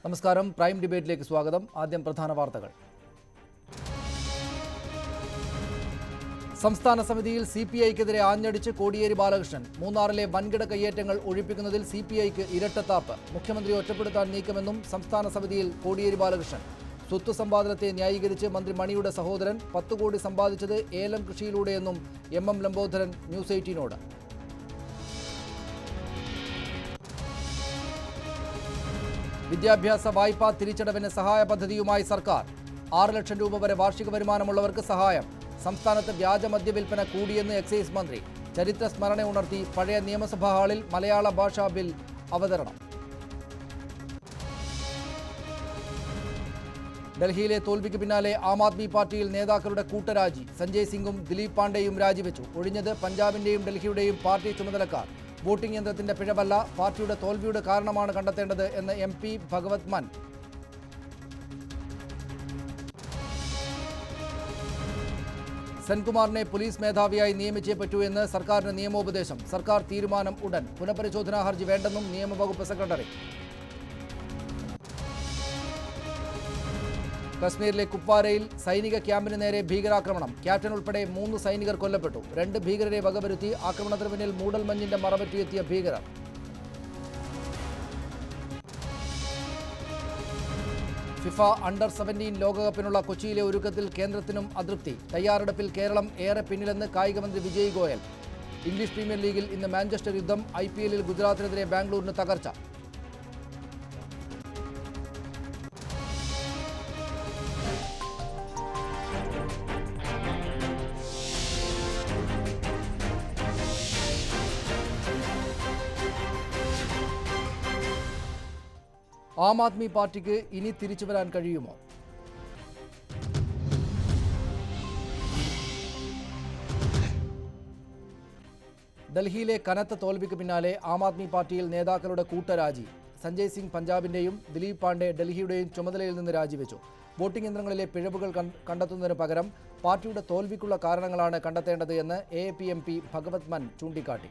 നമസ്കാരം. പ്രൈം ഡിബേറ്റിലേക്ക് സ്വാഗതം. ആദ്യം പ്രധാന വാർത്തകൾ. സംസ്ഥാന സമിതിയിൽ CPIക്കെതിരെ ആഞ്ഞടിച്ച് കോടിയേരി ബാലകൃഷ്ണൻ. മൂന്നാറിലെ വൻകിട കയ്യേറ്റങ്ങൾ ഒഴിപ്പിക്കുന്നതിൽ CPIക്ക് ഇരട്ടത്താപ്പ്. മുഖ്യമന്ത്രി ഒറ്റപ്പെടുത്താൻ നീക്കമെന്നും സംസ്ഥാന സമിതിയിൽ കോടിയേരി ബാലകൃഷ്ണൻ. സ്വത്ത് സമ്പാദനത്തെ ന്യായീകരിച്ച് മന്ത്രി മണിയുടെ സഹോദരൻ 10 കോടി സമ്പാദിച്ചത് ഏലം കൃഷിയിലൂടെയെന്നും MM ലംബോദരൻ ന്യൂസ് 18നോട്. വിദ്യാഭ്യാസ വായ്പാ തിരിച്ചടവിന് സഹായ പദ്ധതിയുമായി സർക്കാർ. 6 ലക്ഷം രൂപ വരെ വാർഷിക വരുമാനമുള്ളവർക്ക് സഹായം. സംസ്ഥാനത്ത് വ്യാജ മദ്യവിൽപ്പന കൂടിയെന്ന് എക്സൈസ് മന്ത്രി. ചരിത്ര സ്മരണ ഉണർത്തി പഴയ നിയമസഭാ ഹാളിൽ മലയാള ഭാഷാ ബിൽ അവതരണം. ഡൽഹിയിലെ തോൽവിക്ക് പിന്നാലെ ആം ആദ്മി പാർട്ടിയിൽ നേതാക്കളുടെ കൂട്ടരാജി. സഞ്ജയ് സിംഗും ദിലീപ് പാണ്ഡെയും രാജിവെച്ചു. ഒഴിഞ്ഞത് പഞ്ചാബിന്റെയും ഡൽഹിയുടെയും പാർട്ടി ചുമതലക്കാർ. വോട്ടിംഗ് യന്ത്രത്തിന്റെ പിഴവല്ല, പാർട്ടിയുടെ തോൽവിയുടെ കാരണമാണ് കണ്ടെത്തേണ്ടത് എന്ന് MP ഭഗവത് മാൻ. സെൻകുമാറിനെ പോലീസ് മേധാവിയായി നിയമിച്ചേ പറ്റൂ എന്ന് സർക്കാരിന് നിയമോപദേശം. സർക്കാർ തീരുമാനം ഉടൻ. പുനഃപരിശോധനാ ഹർജി വേണ്ടെന്നും നിയമവകുപ്പ് സെക്രട്ടറി. കശ്മീരിലെ കുപ്വാരയിൽ സൈനിക ക്യാമ്പിന് നേരെ ഭീകരാക്രമണം. ക്യാപ്റ്റൻ ഉൾപ്പെടെ 3 സൈനികർ കൊല്ലപ്പെട്ടു. 2 ഭീകരരെ വകവരുത്തി. ആക്രമണത്തിന് പിന്നിൽ മൂടൽമഞ്ഞിന്റെ മറപറ്റിയെത്തിയ ഭീകരർ. ഫിഫ അണ്ടർ 17 ലോകകപ്പിനുള്ള കൊച്ചിയിലെ ഒരുക്കത്തിൽ കേന്ദ്രത്തിനും അതൃപ്തി. തയ്യാറെടുപ്പിൽ കേരളം ഏറെ പിന്നിലെന്ന് കായികമന്ത്രി വിജയ് ഗോയൽ. ഇംഗ്ലീഷ് പ്രീമിയർ ലീഗിൽ ഇന്ന് മാഞ്ചസ്റ്റർ യുദ്ധം. IPLൽ ഗുജറാത്തിനെതിരെ ബാംഗ്ലൂരിന് തകർച്ച. ആം ആദ്മി പാർട്ടിക്ക് ഇനി തിരിച്ചു വരാൻ കഴിയുമോ? ഡൽഹിയിലെ കനത്ത തോൽവിക്ക് പിന്നാലെ ആം ആദ്മി പാർട്ടിയിൽ നേതാക്കളുടെ കൂട്ടരാജി. സഞ്ജയ് സിംഗ് പഞ്ചാബിന്റെയും ദിലീപ് പാണ്ഡെ ഡൽഹിയുടെയും ചുമതലയിൽ നിന്ന് രാജിവെച്ചു. വോട്ടിംഗ് യന്ത്രങ്ങളിലെ പിഴവുകൾ കണ്ടെത്തുന്നതിന് പകരം പാർട്ടിയുടെ തോൽവിക്കുള്ള കാരണങ്ങളാണ് കണ്ടെത്തേണ്ടത് എന്ന് AAP-MP ഭഗവത് മാൻ ചൂണ്ടിക്കാട്ടി.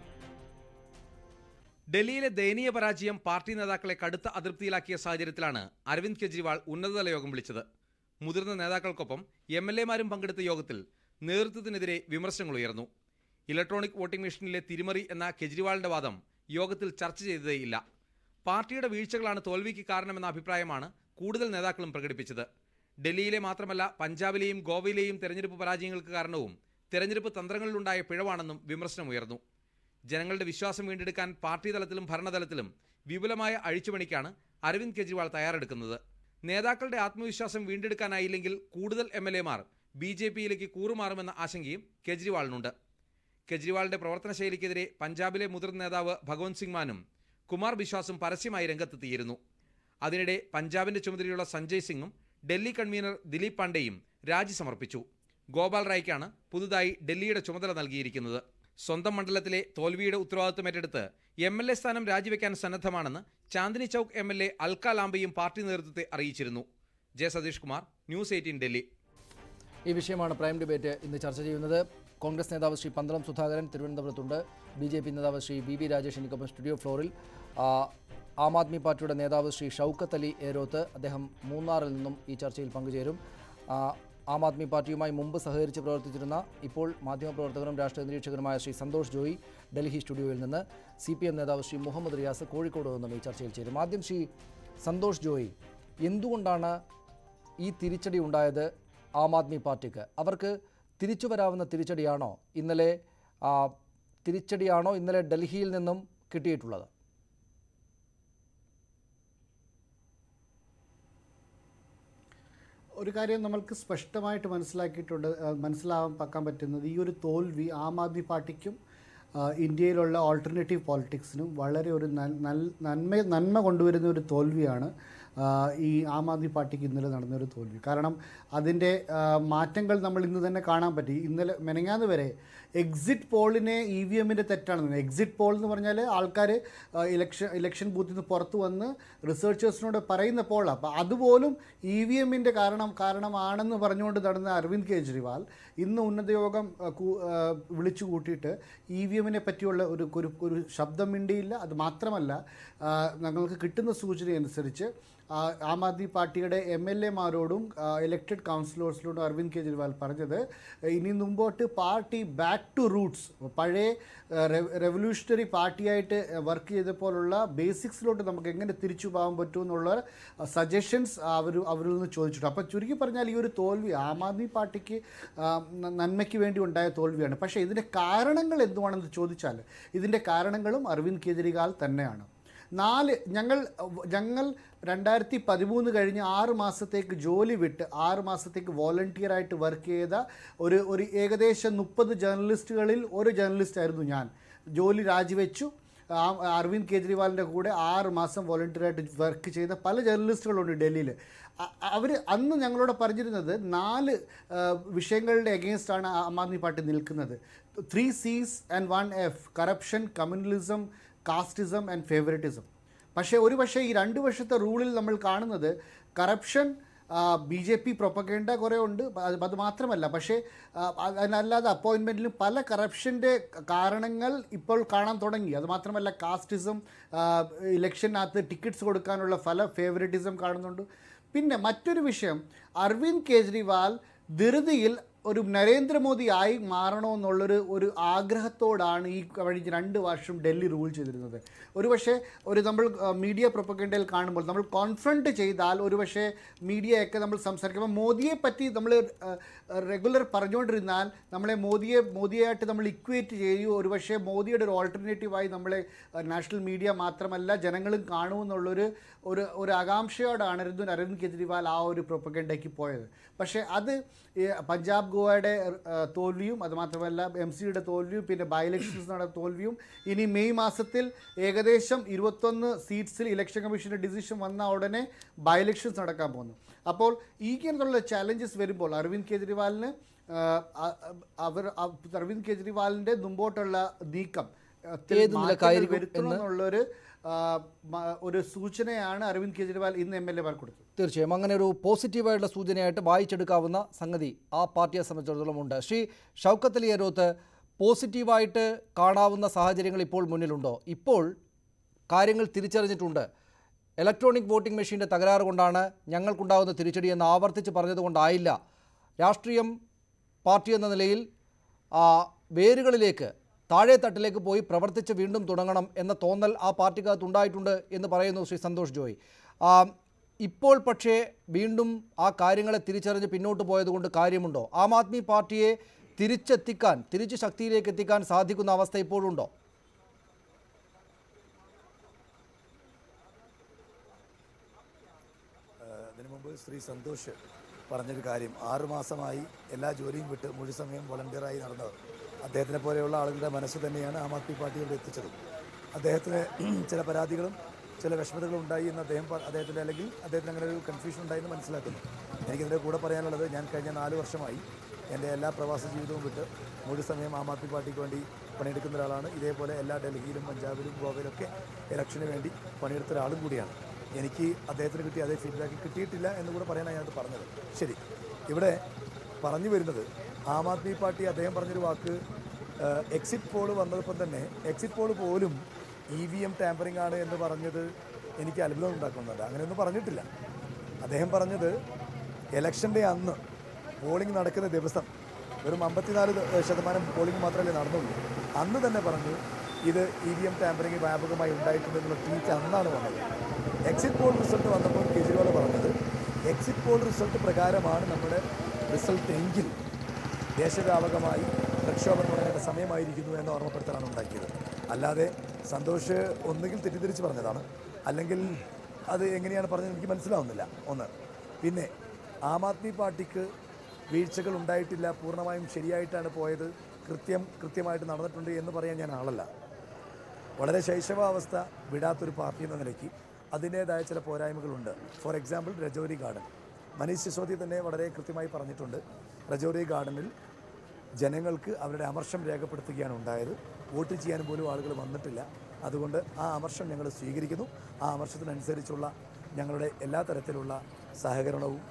ഡൽഹിയിലെ ദയനീയ പരാജയം പാർട്ടി നേതാക്കളെ കടുത്ത അതൃപ്തിയിലാക്കിയ സാഹചര്യത്തിലാണ് അരവിന്ദ് കെജ്രിവാൾ ഉന്നതതല യോഗം വിളിച്ചത്. മുതിർന്ന നേതാക്കൾക്കൊപ്പം MLA-മാരും പങ്കെടുത്ത യോഗത്തിൽ നേതൃത്വത്തിനെതിരെ വിമർശനങ്ങൾ ഉയർന്നു. ഇലക്ട്രോണിക് വോട്ടിംഗ് മെഷീനിലെ തിരിമറി എന്ന കെജ്രിവാളിന്റെ വാദം യോഗത്തിൽ ചർച്ച ചെയ്തതേയില്ല. പാർട്ടിയുടെ വീഴ്ചകളാണ് തോൽവിക്ക് കാരണമെന്ന അഭിപ്രായമാണ് കൂടുതൽ നേതാക്കളും പ്രകടിപ്പിച്ചത്. ഡൽഹിയിലെ മാത്രമല്ല പഞ്ചാബിലെയും ഗോവയിലെയും തെരഞ്ഞെടുപ്പ് പരാജയങ്ങൾക്ക് കാരണവും തെരഞ്ഞെടുപ്പ് തന്ത്രങ്ങളിലുണ്ടായ പിഴവാണെന്നും വിമർശനമുയർന്നു. ജനങ്ങളുടെ വിശ്വാസം വീണ്ടെടുക്കാൻ പാർട്ടി തലത്തിലും ഭരണതലത്തിലും വിപുലമായ അഴിച്ചുപണിക്കാണ് അരവിന്ദ് കെജ്രിവാൾ തയ്യാറെടുക്കുന്നത്. നേതാക്കളുടെ ആത്മവിശ്വാസം വീണ്ടെടുക്കാനായില്ലെങ്കിൽ കൂടുതൽ MLA-മാർ BJPയിലേക്ക് കൂറുമാറുമെന്ന ആശങ്കയും കെജ്രിവാളിനുണ്ട്. കെജ്രിവാളിന്റെ പ്രവർത്തന ശൈലിക്കെതിരെ പഞ്ചാബിലെ മുതിർന്ന നേതാവ് ഭഗവന്ത് സിംഗ് മാനും കുമാർ ബിശ്വാസും പരസ്യമായി രംഗത്തെത്തിയിരുന്നു. അതിനിടെ പഞ്ചാബിന്റെ ചുമതലയുള്ള സഞ്ജയ് സിംഗും ഡൽഹി കൺവീനർ ദിലീപ് പാണ്ഡെയും രാജി സമർപ്പിച്ചു. ഗോപാൽ റായ്ക്കാണ് പുതുതായി ഡൽഹിയുടെ ചുമതല നൽകിയിരിക്കുന്നത്. സ്വന്തം മണ്ഡലത്തിലെ തോൽവിയുടെ ഉത്തരവാദിത്വം ഏറ്റെടുത്ത് MLA സ്ഥാനം രാജിവെക്കാൻ സന്നദ്ധമാണെന്ന് ചാന്ദിനി ചൌക്ക് MLA അൽക്ക ലാംബയും പാർട്ടി നേതൃത്വത്തെ അറിയിച്ചിരുന്നു. J Satish Kumar, news 18 Delhi. ഈ വിഷയമാണ് പ്രൈം ഡിബേറ്റ് ഇന്ന് ചർച്ച ചെയ്യുന്നത്. കോൺഗ്രസ് നേതാവ് ശ്രീ പന്തളം സുധാകരൻ തിരുവനന്തപുരത്തുണ്ട്. BJP നേതാവ് ശ്രീ BB രാജേഷ് എനിക്കൊപ്പം സ്റ്റുഡിയോ ഫ്ലോറിൽ. ആം ആദ്മി പാർട്ടിയുടെ നേതാവ് ശ്രീ ഷൗക്കത്ത് അലി ഏരോത്ത്, അദ്ദേഹം മൂന്നാറിൽ നിന്നും ഈ ചർച്ചയിൽ പങ്കുചേരും. ആം ആദ്മി പാർട്ടിയുമായി മുമ്പ് സഹകരിച്ച് പ്രവർത്തിച്ചിരുന്ന ഇപ്പോൾ മാധ്യമപ്രവർത്തകരും രാഷ്ട്രീയ നിരീക്ഷകരുമായ ശ്രീ സന്തോഷ് ജോയി ഡൽഹി സ്റ്റുഡിയോയിൽ നിന്ന്, CPM നേതാവ് ശ്രീ മുഹമ്മദ് റിയാസ് കോഴിക്കോട് നിന്നും ഈ ചർച്ചയിൽ ചേരും. ആദ്യം ശ്രീ സന്തോഷ് ജോയി, എന്തുകൊണ്ടാണ് ഈ തിരിച്ചടി ഉണ്ടായത് ആം ആദ്മി പാർട്ടിക്ക്? അവർക്ക് തിരിച്ചു വരാവുന്ന തിരിച്ചടിയാണോ ഇന്നലെ ഡൽഹിയിൽ നിന്നും കിട്ടിയിട്ടുള്ളത്? ഒരു കാര്യം നമ്മൾക്ക് സ്പഷ്ടമായിട്ട് മനസ്സിലാക്കാൻ പറ്റുന്നത്, ഈ ഒരു തോൽവി ആം ആദ്മി പാർട്ടിക്കും ഇന്ത്യയിലുള്ള ഓൾട്ടർനേറ്റീവ് പോളിറ്റിക്സിനും വളരെ ഒരു നന്മ കൊണ്ടുവരുന്ന ഒരു തോൽവിയാണ് ഈ ആം ആദ്മി പാർട്ടിക്ക് ഇന്നലെ നടന്നൊരു തോൽവി. കാരണം അതിൻ്റെ മാറ്റങ്ങൾ നമ്മൾ ഇന്ന് തന്നെ കാണാൻ പറ്റി. ഇന്നലെ മെനങ്ങാന്ന് വരെ എക്സിറ്റ് പോളിനെ EVMൻ്റെ തെറ്റാണെന്ന്. എക്സിറ്റ് പോൾ എന്ന് പറഞ്ഞാൽ ആൾക്കാർ ഇലക്ഷൻ ബൂത്തിൽ നിന്ന് പുറത്ത് വന്ന് റിസർച്ചേഴ്സിനോട് പറയുന്ന പോളാണ്. അപ്പോൾ അതുപോലും EVMൻ്റെ കാരണമാണെന്ന് പറഞ്ഞുകൊണ്ട് നടന്ന അരവിന്ദ് കെജ്രിവാൾ ഇന്ന് ഉന്നത യോഗം വിളിച്ചു കൂട്ടിയിട്ട് EVMനെ പറ്റിയുള്ള ഒരു ശബ്ദം മിണ്ടിയില്ല. അത് മാത്രമല്ല, ഞങ്ങൾക്ക് കിട്ടുന്ന സൂചന അനുസരിച്ച് ആം ആദ്മി പാർട്ടിയുടെ MLA മാരോടും ഇലക്റ്റഡ് കൗൺസിലേഴ്സിനോടും അരവിന്ദ് കെജ്രിവാൾ പറഞ്ഞത് ഇനി മുമ്പോട്ട് പാർട്ടി ബാക്ക് ടു റൂട്ട്സ്, പഴയ റെവല്യൂഷണറി പാർട്ടിയായിട്ട് വർക്ക് ചെയ്തപ്പോലുള്ള ബേസിക്സിലോട്ട് നമുക്ക് എങ്ങനെ തിരിച്ചു പോകാൻ പറ്റുമെന്നുള്ള സജഷൻസ് അവരിൽ നിന്ന് ചോദിച്ചിട്ടുണ്ട്. അപ്പോൾ ചുരുക്കി പറഞ്ഞാൽ ഈ ഒരു തോൽവി ആം ആദ്മി പാർട്ടിക്ക് നന്മയ്ക്ക് വേണ്ടി ഉണ്ടായ തോൽവിയാണ്. പക്ഷേ ഇതിൻ്റെ കാരണങ്ങൾ എന്തുവാണെന്ന് ചോദിച്ചാൽ ഇതിൻ്റെ കാരണങ്ങളും അരവിന്ദ് കെജ്രിവാൾ തന്നെയാണ്. ഞങ്ങൾ 2013 കഴിഞ്ഞ് 6 മാസത്തേക്ക് ജോലി വിട്ട് 6 മാസത്തേക്ക് വോളണ്ടിയറായിട്ട് വർക്ക് ചെയ്ത ഒരു ഏകദേശം 30 ജേർണലിസ്റ്റുകളിൽ ഒരു ജേർണലിസ്റ്റായിരുന്നു ഞാൻ. ജോലി രാജിവെച്ചു. അരവിന്ദ് കെജ്രിവാളിൻ്റെ കൂടെ 6 മാസം വോളണ്ടിയറായിട്ട് വർക്ക് ചെയ്ത പല ജേർണലിസ്റ്റുകളുണ്ട് ഡൽഹിയിൽ. അവർ അന്ന് ഞങ്ങളോട് പറഞ്ഞിരുന്നത് 4 വിഷയങ്ങളുടെ എഗെയിൻസ്റ്റാണ് ആം ആദ്മി പാർട്ടി നിൽക്കുന്നത്. 3 C's and 1 F: corruption, communalism, casteism and favouritism. പക്ഷേ ഈ 2 വർഷത്തെ റൂളിൽ നമ്മൾ കാണുന്നത് കറപ്ഷൻ, BJP പ്രൊപ്പഗേണ്ട കുറേ ഉണ്ട്. അത് മാത്രമല്ല, പക്ഷേ അതിനല്ലാതെ അപ്പോയിൻമെൻറ്റിലും പല കറപ്ഷൻ്റെ കാരണങ്ങൾ ഇപ്പോൾ കാണാൻ തുടങ്ങി. അത് മാത്രമല്ല, കാസ്റ്റിസം, ഇലക്ഷനകത്ത് ടിക്കറ്റ്സ് കൊടുക്കാനുള്ള പല ഫേവറിറ്റിസം കാണുന്നുണ്ട്. പിന്നെ മറ്റൊരു വിഷയം, അരവിന്ദ് കെജ്രിവാൾ ധൃതിയിൽ ഒരു നരേന്ദ്രമോദി ആയി മാറണമെന്നുള്ളൊരു ആഗ്രഹത്തോടാണ് ഈ കഴിഞ്ഞ 2 വർഷം ഡൽഹി റൂൾ ചെയ്തിരുന്നത്. ഒരുപക്ഷെ നമ്മൾ മീഡിയ പ്രൊപ്പഗൻഡയിൽ കാണുമ്പോൾ നമ്മൾ കോൺഫ്രണ്ട് ചെയ്താൽ ഒരുപക്ഷെ മീഡിയയൊക്കെ നമ്മൾ സംസാരിക്കുമ്പോൾ മോദിയെ പറ്റി നമ്മൾ റെഗുലർ പറഞ്ഞുകൊണ്ടിരുന്നാൽ നമ്മളെ മോദിയായിട്ട് നമ്മൾ ഇക്വേറ്റ് ചെയ്യുകയോ ഒരുപക്ഷെ മോദിയുടെ ഒരു ഓൾട്ടർനേറ്റീവായി നമ്മളെ നാഷണൽ മീഡിയ മാത്രമല്ല ജനങ്ങളും കാണുമെന്നുള്ളൊരു ആകാംക്ഷയോടാണ് അരവിന്ദ് കെജ്രിവാൾ ആ ഒരു പ്രൊപ്പഗൻഡയ്ക്ക് പോയത്. പക്ഷേ അത് പഞ്ചാബ് ഗോവയുടെ തോൽവിയും അത് മാത്രമല്ല MCയുടെ തോൽവിയും പിന്നെ ബൈ ഇലക്ഷൻസ് നടന്ന തോൽവിയും ഇനി മെയ് മാസത്തിൽ ഏകദേശം 21 സീറ്റ്സിൽ ഇലക്ഷൻ കമ്മീഷൻ്റെ ഡിസിഷൻ വന്ന ഉടനെ ബൈ ഇലക്ഷൻസ് നടക്കാൻ പോകുന്നു. അപ്പോൾ ഇങ്ങനെയുള്ള ചാലഞ്ചസ് വരുമ്പോൾ അരവിന്ദ് കെജ്രിവാളിൻ്റെ മുമ്പോട്ടുള്ള നീക്കം വരുത്തണമെന്നുള്ളൊരു ഒരു സൂചനയാണ് അരവിന്ദ് കെജ്രിവാൾ ഇന്ന് MLA കൊടുത്തത്. തീർച്ചയായും അങ്ങനെ ഒരു പോസിറ്റീവായിട്ടുള്ള സൂചനയായിട്ട് വായിച്ചെടുക്കാവുന്ന സംഗതി ആ പാർട്ടിയെ സംബന്ധിച്ചിടത്തോളം ഉണ്ട്. ശ്രീ ഷൗക്കത്ത് അലി അരോത്ത്, പോസിറ്റീവായിട്ട് കാണാവുന്ന സാഹചര്യങ്ങൾ ഇപ്പോൾ മുന്നിലുണ്ടോ? ഇപ്പോൾ കാര്യങ്ങൾ തിരിച്ചറിഞ്ഞിട്ടുണ്ട്. ഇലക്ട്രോണിക് വോട്ടിംഗ് മെഷീൻ്റെ തകരാറ് കൊണ്ടാണ് ഞങ്ങൾക്കുണ്ടാകുന്ന തിരിച്ചടി എന്ന് ആവർത്തിച്ച് പറഞ്ഞതുകൊണ്ടായില്ല. രാഷ്ട്രീയം പാർട്ടി എന്ന നിലയിൽ വേരുകളിലേക്ക് താഴെ തട്ടിലേക്ക് പോയി പ്രവർത്തിച്ച് വീണ്ടും തുടങ്ങണം എന്ന തോന്നൽ ആ പാർട്ടിക്കകത്തുണ്ടായിട്ടുണ്ട് എന്ന് പറയുന്നു ശ്രീ സന്തോഷ് ജോയ്. ഇപ്പോൾ പക്ഷേ വീണ്ടും ആ കാര്യങ്ങളെ തിരിച്ചറിഞ്ഞ് പിന്നോട്ട് പോയതുകൊണ്ട് കാര്യമുണ്ടോ? ആം ആദ്മി പാർട്ടിയെ തിരിച്ച് ശക്തിയിലേക്ക് എത്തിക്കാൻ സാധിക്കുന്ന അവസ്ഥ ഇപ്പോഴുണ്ടോ? അതിനു മുമ്പ് ശ്രീ സന്തോഷ് പറഞ്ഞൊരു കാര്യം, 6 മാസമായി എല്ലാ ജോലിയും വിട്ട് മുഴുസമയം വോളണ്ടിയറായി നടന്നവർ, അദ്ദേഹത്തിനെ പോലെയുള്ള ആളുകളുടെ മനസ്സ് തന്നെയാണ് ആം ആദ്മി പാർട്ടി ഇവിടെ എത്തിച്ചത്. അദ്ദേഹത്തിന് ചില പരാതികളും ചില വിഷമതകളും ഉണ്ടായി എന്ന് അദ്ദേഹത്തിന് അങ്ങനെ ഒരു കൺഫ്യൂഷൻ ഉണ്ടായെന്ന് മനസ്സിലാക്കുന്നു. എനിക്കിതിൻ്റെ കൂടെ പറയാനുള്ളത്, ഞാൻ കഴിഞ്ഞ 4 വർഷമായി എൻ്റെ എല്ലാ പ്രവാസ ജീവിതവും വിട്ട് മുഴുസമയം ആം ആദ്മി പാർട്ടിക്ക് വേണ്ടി പണിയെടുക്കുന്ന ഒരാളാണ്. ഇതേപോലെ എല്ലാ ഡൽഹിയിലും പഞ്ചാബിലും ഗോവയിലൊക്കെ ഇലക്ഷന് വേണ്ടി പണിയെടുത്ത ഒരാളും കൂടിയാണ്. എനിക്ക് അദ്ദേഹത്തിന് കിട്ടിയ അതേ ഫീഡ്ബാക്ക് കിട്ടിയിട്ടില്ല എന്ന് കൂടെ പറയാനാണ് ഞാനത് പറഞ്ഞത്. ശരി, ഇവിടെ പറഞ്ഞു വരുന്നത് ആം ആദ്മി പാർട്ടി അദ്ദേഹം പറഞ്ഞൊരു വാക്ക്, എക്സിറ്റ് പോൾ വന്നതിപ്പം തന്നെ എക്സിറ്റ് പോൾ പോലും EVM ടാമ്പറിംഗ് ആണ് എന്ന് പറഞ്ഞത് എനിക്ക് അത്ഭുതം ഉണ്ടാക്കുന്നുണ്ട്. അങ്ങനെയൊന്നും പറഞ്ഞിട്ടില്ല. അദ്ദേഹം പറഞ്ഞത് ഇലക്ഷൻ്റെ അന്ന് പോളിംഗ് നടക്കുന്ന ദിവസം വെറും 54% പോളിംഗ് മാത്രമല്ലേ നടന്നുള്ളൂ. അന്ന് തന്നെ പറഞ്ഞു ഇത് EVM ടാമ്പറിംഗ് വ്യാപകമായി ഉണ്ടായിട്ടുണ്ടെന്നുള്ള ട്വീറ്റ് അന്നാണ് വന്നത്. എക്സിറ്റ് പോൾ റിസൾട്ട് വന്നപ്പോൾ കേജ്രിവാൾ പറഞ്ഞത് എക്സിറ്റ് പോൾ റിസൾട്ട് പ്രകാരമാണ് നമ്മുടെ റിസൾട്ട് എങ്കിൽ ദേശവ്യാപകമായി പ്രക്ഷോഭം തുടങ്ങേണ്ട സമയമായിരിക്കുന്നു എന്ന് ഓർമ്മപ്പെടുത്തലാണ് ഉണ്ടാക്കിയത്. അല്ലാതെ സന്തോഷ് ഒന്നുകിൽ തെറ്റിദ്ധരിച്ച് പറഞ്ഞതാണ്, അല്ലെങ്കിൽ അത് എങ്ങനെയാണ് പറഞ്ഞത് എനിക്ക് മനസ്സിലാവുന്നില്ല. ഒന്ന്, പിന്നെ ആം ആദ്മി പാർട്ടിക്ക് വീഴ്ചകൾ ഉണ്ടായിട്ടില്ല, പൂർണ്ണമായും ശരിയായിട്ടാണ് പോയത്, കൃത്യമായിട്ട് നടന്നിട്ടുണ്ട് എന്ന് പറയാൻ ഞാൻ ആളല്ല. വളരെ ശൈശവാവസ്ഥ വിടാത്തൊരു പാർട്ടി എന്ന നിലയ്ക്ക് അതിൻ്റേതായ ചില പോരായ്മകളുണ്ട്. For example, Rajouri Garden, Manish Sisodia തന്നെ വളരെ കൃത്യമായി പറഞ്ഞിട്ടുണ്ട്. രജൗരി ഗാർഡനിൽ ജനങ്ങൾക്ക് അവരുടെ അമർഷം രേഖപ്പെടുത്തുകയാണ് ഉണ്ടായത്. വോട്ട് ചെയ്യാൻ പോലും ആളുകൾ വന്നിട്ടില്ല. അതുകൊണ്ട് ആ അമർഷം ഞങ്ങൾ സ്വീകരിക്കുന്നു. ആ അമർഷത്തിനനുസരിച്ചുള്ള ഞങ്ങളുടെ എല്ലാ തരത്തിലുള്ള സഹകരണവും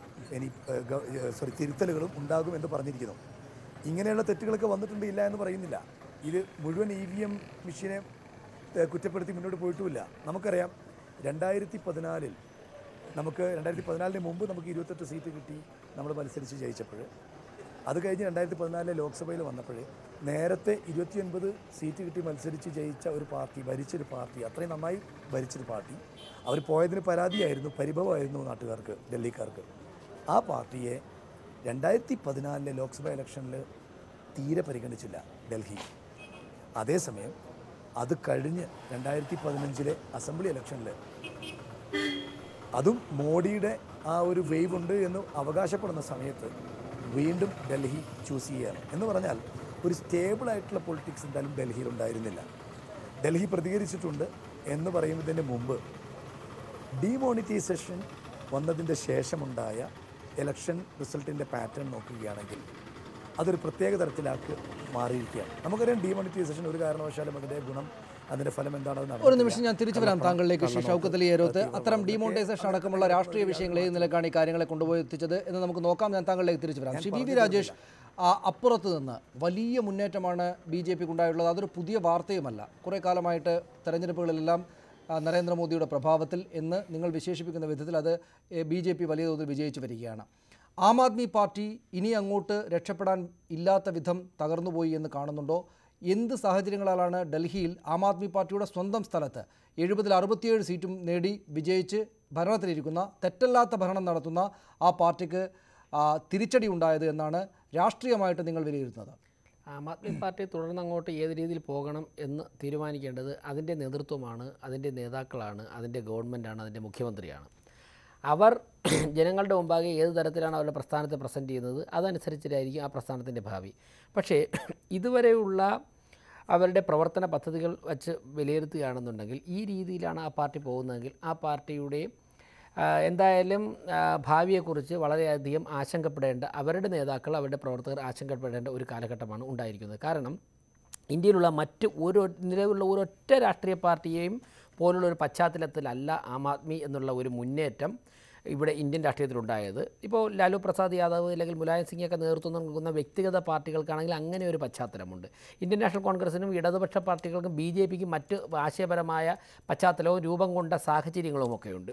തിരുത്തലുകളും ഉണ്ടാകുമെന്ന് പറഞ്ഞിരിക്കുന്നു. ഇങ്ങനെയുള്ള തെറ്റുകളൊക്കെ വന്നിട്ടുണ്ട്, ഇല്ല എന്ന് പറയുന്നില്ല. ഇത് മുഴുവൻ EVM മെഷീനെ കുറ്റപ്പെടുത്തി മുന്നോട്ട് പോയിട്ടുമില്ല. നമുക്കറിയാം 2014 നമുക്ക് 2014 മുമ്പ് നമുക്ക് 28 സീറ്റ് കിട്ടി, നമ്മൾ മത്സരിച്ച് ജയിച്ചപ്പോൾ. അത് കഴിഞ്ഞ് 2014 ലോക്സഭയിൽ വന്നപ്പോൾ നേരത്തെ 29 സീറ്റ് കിട്ടി മത്സരിച്ച് ജയിച്ച ഒരു പാർട്ടി, ഭരിച്ചൊരു പാർട്ടി, അത്രയും നന്നായി ഭരിച്ചൊരു പാർട്ടി, അവർ പോയതിന് പരാതിയായിരുന്നു, പരിഭവമായിരുന്നു നാട്ടുകാർക്ക്, ഡൽഹിക്കാർക്ക്. ആ പാർട്ടിയെ 2014 ലോക്സഭ ഇലക്ഷനിൽ തീരെ പരിഗണിച്ചില്ല ഡൽഹി. അതേസമയം അത് കഴിഞ്ഞ് 2015 അസംബ്ലി ഇലക്ഷനിൽ അതും മോഡിയുടെ ആ ഒരു വേവ് ഉണ്ട് എന്ന് അവകാശപ്പെടുന്ന സമയത്ത് വീണ്ടും ഡൽഹി ചൂസ് ചെയ്യുകയാണ്. എന്ന് പറഞ്ഞാൽ ഒരു സ്റ്റേബിളായിട്ടുള്ള പൊളിറ്റിക്സ് എന്തായാലും ഡൽഹിയിൽ ഉണ്ടായിരുന്നില്ല. ഡൽഹി പ്രതികരിച്ചിട്ടുണ്ട് എന്ന് പറയുന്നതിന് മുമ്പ് ഡിമോണിറ്റൈസേഷൻ വന്നതിൻ്റെ ശേഷമുണ്ടായ ഇലക്ഷൻ റിസൾട്ടിൻ്റെ പാറ്റേൺ നോക്കുകയാണെങ്കിൽ അതൊരു പ്രത്യേക തരത്തിലാക്കി മാറിയിരിക്കുകയാണ്. നമുക്കറിയാം ഡിമോണിറ്റൈസേഷൻ ഒരു കാരണവശാലും അതിൻ്റെ ഗുണം, അതിൻ്റെ ഫലം എന്താണെന്ന് ഒരു നിമിഷം ഞാൻ തിരിച്ചു വരാം താങ്കളിലേക്ക്. ശ്രീ ഷൗക്കത്ത് അലി ഏരോത്ത്, അത്തരം ഡിമോണിറ്റൈസേഷൻ അടക്കമുള്ള രാഷ്ട്രീയ വിഷയങ്ങൾ ഏത് നിലക്കാണ് ഈ കാര്യങ്ങളെ കൊണ്ടുപോയി എത്തിച്ചത് എന്ന് നമുക്ക് നോക്കാം. ഞാൻ താങ്കളിലേക്ക് തിരിച്ചു വരാം. ശ്രീ BB രാജേഷ്, അപ്പുറത്ത് നിന്ന് വലിയ മുന്നേറ്റമാണ് BJPക്ക് ഉണ്ടായിട്ടുള്ളത്. അതൊരു പുതിയ വാർത്തയുമല്ല. കുറേ കാലമായിട്ട് തെരഞ്ഞെടുപ്പുകളിലെല്ലാം നരേന്ദ്രമോദിയുടെ പ്രഭാവത്തിൽ എന്ന് നിങ്ങൾ വിശേഷിപ്പിക്കുന്ന വിധത്തിൽ അത് BJP വലിയ തോതിൽ വിജയിച്ചു വരികയാണ്. ആം ആദ്മി പാർട്ടി ഇനി അങ്ങോട്ട് രക്ഷപ്പെടാൻ ഇല്ലാത്ത വിധം തകർന്നുപോയി എന്ന് കാണുന്നുണ്ടോ? എന്ത് സാഹചര്യങ്ങളാലാണ് ഡൽഹിയിൽ ആം ആദ്മി പാർട്ടിയുടെ സ്വന്തം സ്ഥലത്ത് 70-ൽ 67 സീറ്റും നേടി വിജയിച്ച് ഭരണത്തിലിരിക്കുന്ന, തെറ്റല്ലാത്ത ഭരണം നടത്തുന്ന ആ പാർട്ടിക്ക് തിരിച്ചടി ഉണ്ടായത് എന്നാണ് രാഷ്ട്രീയമായിട്ട് നിങ്ങൾ വിലയിരുത്തുന്നത്? ആം ആദ്മി പാർട്ടി തുടർന്നങ്ങോട്ട് ഏത് രീതിയിൽ പോകണം എന്ന് തീരുമാനിക്കേണ്ടത് അതിൻ്റെ നേതൃത്വമാണ്, അതിൻ്റെ നേതാക്കളാണ്, അതിൻ്റെ ഗവൺമെൻറ്റാണ്, അതിൻ്റെ മുഖ്യമന്ത്രിയാണ്. അവർ ജനങ്ങളുടെ മുമ്പാകെ ഏത് തരത്തിലാണ് അവരുടെ പ്രസ്ഥാനത്തെ പ്രസൻറ്റ് ചെയ്യുന്നത് അതനുസരിച്ചിട്ടായിരിക്കും ആ പ്രസ്ഥാനത്തിൻ്റെ ഭാവി. പക്ഷേ ഇതുവരെയുള്ള അവരുടെ പ്രവർത്തന പദ്ധതികൾ വച്ച് വിലയിരുത്തുകയാണെന്നുണ്ടെങ്കിൽ ഈ രീതിയിലാണ് ആ പാർട്ടി പോകുന്നതെങ്കിൽ ആ പാർട്ടിയുടെ എന്തായാലും ഭാവിയെക്കുറിച്ച് വളരെയധികം ആശങ്കപ്പെടേണ്ട, അവരുടെ നേതാക്കൾ, അവരുടെ പ്രവർത്തകർ ആശങ്കപ്പെടേണ്ട ഒരു കാലഘട്ടമാണ് ഉണ്ടായിരിക്കുന്നത്. കാരണം ഇന്ത്യയിലുള്ള മറ്റ് നിലവിലുള്ള ഒരൊറ്റ രാഷ്ട്രീയ പാർട്ടിയെയും പോലുള്ള ഒരു പശ്ചാത്തലത്തിലല്ല ആം ആദ്മി എന്നുള്ള ഒരു മുന്നേറ്റം ഇവിടെ ഇന്ത്യൻ രാഷ്ട്രീയത്തിലുണ്ടായത്. ഇപ്പോൾ ലാലു പ്രസാദ് യാദവ് അല്ലെങ്കിൽ മുലായം സിംഗൊക്കെ നേതൃത്വം നൽകുന്ന വ്യക്തിഗത പാർട്ടികൾക്കാണെങ്കിൽ അങ്ങനെ ഒരു പശ്ചാത്തലമുണ്ട്. ഇന്ത്യൻ നാഷണൽ കോൺഗ്രസിനും ഇടതുപക്ഷ പാർട്ടികൾക്കും BJPക്കും മറ്റ് ആശയപരമായ പശ്ചാത്തലവും രൂപം കൊണ്ട സാഹചര്യങ്ങളുമൊക്കെയുണ്ട്.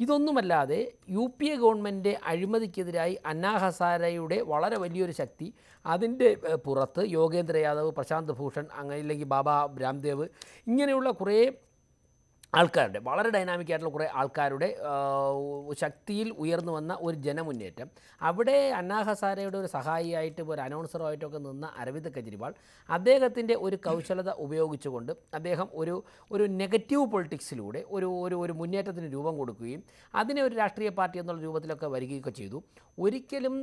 ഇതൊന്നുമല്ലാതെ UPA ഗവൺമെൻറ് അഴിമതിക്കെതിരായി അന്നാ ഹസാരയുടെ വളരെ വലിയൊരു ശക്തി, അതിൻ്റെ പുറത്ത് യോഗേന്ദ്ര യാദവ്, പ്രശാന്ത് ഭൂഷൺ, അങ്ങനെ ഇല്ലെങ്കിൽ ബാബ രാംദേവ്, ഇങ്ങനെയുള്ള കുറേ ആൾക്കാരുടെ, വളരെ ഡൈനാമിക് ആയിട്ടുള്ള കുറേ ആൾക്കാരുടെ ശക്തിയിൽ ഉയർന്നു വന്ന ഒരു ജനമുന്നേറ്റം. അവിടെ അന്നാ ഹസാരയുടെ ഒരു സഹായിയായിട്ട്, ഒരു അനൗൺസറുമായിട്ടൊക്കെ നിന്ന അരവിന്ദ് കെജ്രിവാൾ അദ്ദേഹത്തിൻ്റെ ഒരു കൗശലത ഉപയോഗിച്ചുകൊണ്ട് അദ്ദേഹം ഒരു നെഗറ്റീവ് പൊളിറ്റിക്സിലൂടെ ഒരു മുന്നേറ്റത്തിന് രൂപം കൊടുക്കുകയും അതിനെ ഒരു രാഷ്ട്രീയ പാർട്ടി എന്നുള്ള രൂപത്തിലൊക്കെ വരികയൊക്കെ ചെയ്തു. ഒരിക്കലും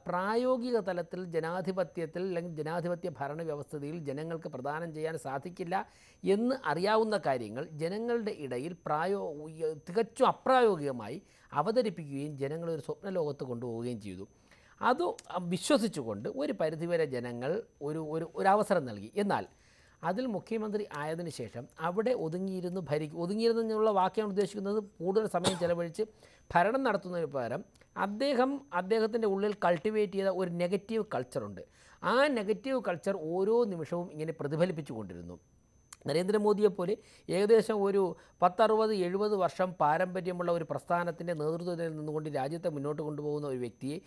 പ്രായോഗിക തലത്തിൽ ജനാധിപത്യത്തിൽ അല്ലെങ്കിൽ ജനാധിപത്യ ഭരണവ്യവസ്ഥയിൽ ജനങ്ങൾക്ക് പ്രദാനം ചെയ്യാൻ സാധിക്കില്ല എന്ന് അറിയാവുന്ന കാര്യങ്ങൾ ജനങ്ങളുടെ ഇടയിൽ തികച്ചും അപ്രായോഗികമായി അവതരിപ്പിക്കുകയും ജനങ്ങളെ ഒരു സ്വപ്നലോകത്ത് കൊണ്ടുപോവുകയും ചെയ്തു. അത് വിശ്വസിച്ചുകൊണ്ട് ഒരു പരിധിവരെ ജനങ്ങൾ ഒരു അവസരം നൽകി. എന്നാൽ അതിൽ മുഖ്യമന്ത്രി ആയതിനു ശേഷം അവിടെ ഒതുങ്ങിയിരുന്നുള്ള വാക്യമാണ് ഉദ്ദേശിക്കുന്നത്, കൂടുതൽ സമയം ചെലവഴിച്ച് ഭരണം നടത്തുന്നതിന് പകരം അദ്ദേഹത്തിൻ്റെ ഉള്ളിൽ കൾട്ടിവേറ്റ് ചെയ്ത ഒരു നെഗറ്റീവ് കൾച്ചറുണ്ട്. ആ നെഗറ്റീവ് കൾച്ചർ ഓരോ നിമിഷവും ഇങ്ങനെ പ്രതിഫലിപ്പിച്ചു കൊണ്ടിരുന്നു. നരേന്ദ്രമോദിയെപ്പോലെ ഏകദേശം ഒരു 10-60-70 വർഷം പാരമ്പര്യമുള്ള ഒരു പ്രസ്ഥാനത്തിൻ്റെ നേതൃത്വത്തിൽ നിന്നുകൊണ്ട് രാജ്യത്തെ മുന്നോട്ട് കൊണ്ടുപോകുന്ന ഒരു വ്യക്തിയെ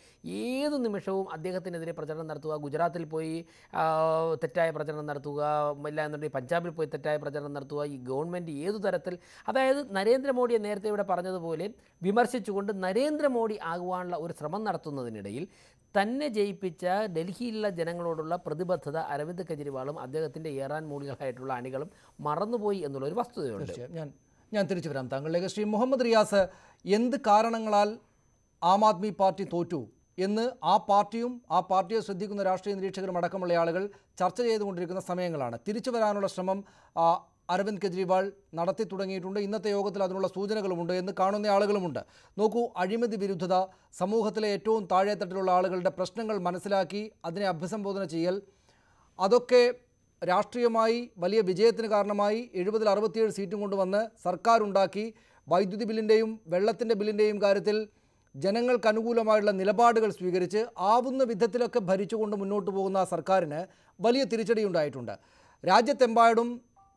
ഏത് നിമിഷവും അദ്ദേഹത്തിനെതിരെ പ്രചരണം നടത്തുക, ഗുജറാത്തിൽ പോയി തെറ്റായ പ്രചരണം നടത്തുക, ഇല്ല എന്നുണ്ടെങ്കിൽ പഞ്ചാബിൽ പോയി തെറ്റായ പ്രചരണം നടത്തുക, ഈ ഗവൺമെൻറ് ഏതു തരത്തിൽ, അതായത് നരേന്ദ്രമോദിയെ നേരത്തെ ഇവിടെ പറഞ്ഞതുപോലെ വിമർശിച്ചുകൊണ്ട് നരേന്ദ്രമോദി ആകുവാനുള്ള ഒരു ശ്രമം നടത്തുന്നതിനിടയിൽ തന്നെ ജയിപ്പിച്ച ഡൽഹിയിലുള്ള ജനങ്ങളോടുള്ള പ്രതിബദ്ധത അരവിന്ദ് കെജ്രിവാളും അദ്ദേഹത്തിൻ്റെ ഏറാൻ മൂളികളായിട്ടുള്ള അണികളും മറന്നുപോയി എന്നുള്ളൊരു വസ്തുതയുണ്ട്. ഞാൻ തിരിച്ചു വരാം താങ്കളിലേക്ക്. ശ്രീ മുഹമ്മദ് റിയാസ്, എന്ത് കാരണങ്ങളാൽ ആം ആദ്മി പാർട്ടി തോറ്റു എന്ന് ആ പാർട്ടിയും ആ പാർട്ടിയെ ശ്രദ്ധിക്കുന്ന രാഷ്ട്രീയ നിരീക്ഷകരും അടക്കമുള്ള ആളുകൾ ചർച്ച ചെയ്തുകൊണ്ടിരിക്കുന്ന സമയങ്ങളാണ്. തിരിച്ചു വരാനുള്ള ശ്രമം അരവിന്ദ് കെജ്രിവാൾ നടത്തി തുടങ്ങിയിട്ടുണ്ട്. ഇന്നത്തെ യോഗത്തിൽ അതിനുള്ള സൂചനകളുമുണ്ട് എന്ന് കാണുന്ന ആളുകളുമുണ്ട്. നോക്കൂ, അഴിമതി വിരുദ്ധത, സമൂഹത്തിലെ ഏറ്റവും താഴെത്തട്ടിലുള്ള ആളുകളുടെ പ്രശ്നങ്ങൾ മനസ്സിലാക്കി അതിനെ അഭിസംബോധന ചെയ്യൽ, അതൊക്കെ രാഷ്ട്രീയമായി വലിയ വിജയത്തിന് കാരണമായി 70-67 സീറ്റും കൊണ്ടുവന്ന് സർക്കാരുണ്ടാക്കി. വൈദ്യുതി ബില്ലിൻ്റെയും വെള്ളത്തിൻ്റെ ബില്ലിൻ്റെയും കാര്യത്തിൽ ജനങ്ങൾക്ക് അനുകൂലമായുള്ള നിലപാടുകൾ സ്വീകരിച്ച് ആവുന്ന വിധത്തിലൊക്കെ ഭരിച്ചുകൊണ്ട് മുന്നോട്ട് പോകുന്ന സർക്കാരിന് വലിയ തിരിച്ചടി ഉണ്ടായിട്ടുണ്ട്. രാജ്യത്തെമ്പാടും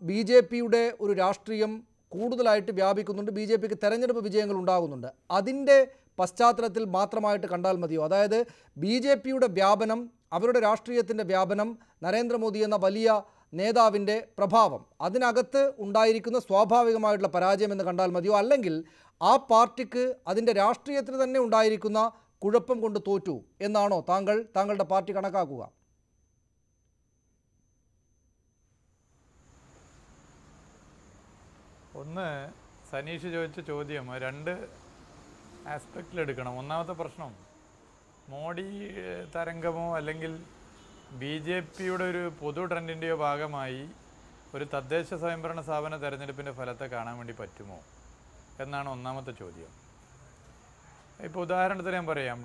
BJPയുടെ ഒരു രാഷ്ട്രീയം കൂടുതലായിട്ട് വ്യാപിക്കുന്നുണ്ട്. BJPക്ക് തെരഞ്ഞെടുപ്പ് വിജയങ്ങൾ ഉണ്ടാകുന്നുണ്ട്. അതിൻ്റെ പശ്ചാത്തലത്തിൽ മാത്രമായിട്ട് കണ്ടാൽ മതിയോ? അതായത് BJPയുടെ വ്യാപനം, അവരുടെ രാഷ്ട്രീയത്തിൻ്റെ വ്യാപനം, നരേന്ദ്രമോദി എന്ന വലിയ നേതാവിൻ്റെ പ്രഭാവം, അതിനകത്ത് ഉണ്ടായിരിക്കുന്ന സ്വാഭാവികമായിട്ടുള്ള പരാജയം എന്ന് കണ്ടാൽ മതിയോ? അല്ലെങ്കിൽ ആ പാർട്ടിക്ക് അതിൻ്റെ രാഷ്ട്രീയത്തിൽ തന്നെ ഉണ്ടായിരിക്കുന്ന കുഴപ്പം കൊണ്ട് തോറ്റു എന്നാണോ താങ്കളുടെ പാർട്ടി കണക്കാക്കുക? ഒന്ന്, സനീഷ് ചോദിച്ച ചോദ്യം രണ്ട് ആസ്പെക്റ്റിലെടുക്കണം. ഒന്നാമത്തെ പ്രശ്നം, മോഡി തരംഗമോ അല്ലെങ്കിൽ BJPയുടെ ഒരു പൊതു ട്രെൻഡിൻ്റെയോ ഭാഗമായി ഒരു തദ്ദേശ സ്വയംഭരണ സ്ഥാപന തെരഞ്ഞെടുപ്പിൻ്റെ ഫലത്തെ കാണാൻ വേണ്ടി പറ്റുമോ എന്നാണ് ഒന്നാമത്തെ ചോദ്യം. ഇപ്പോൾ ഉദാഹരണത്തിന് ഞാൻ പറയാം,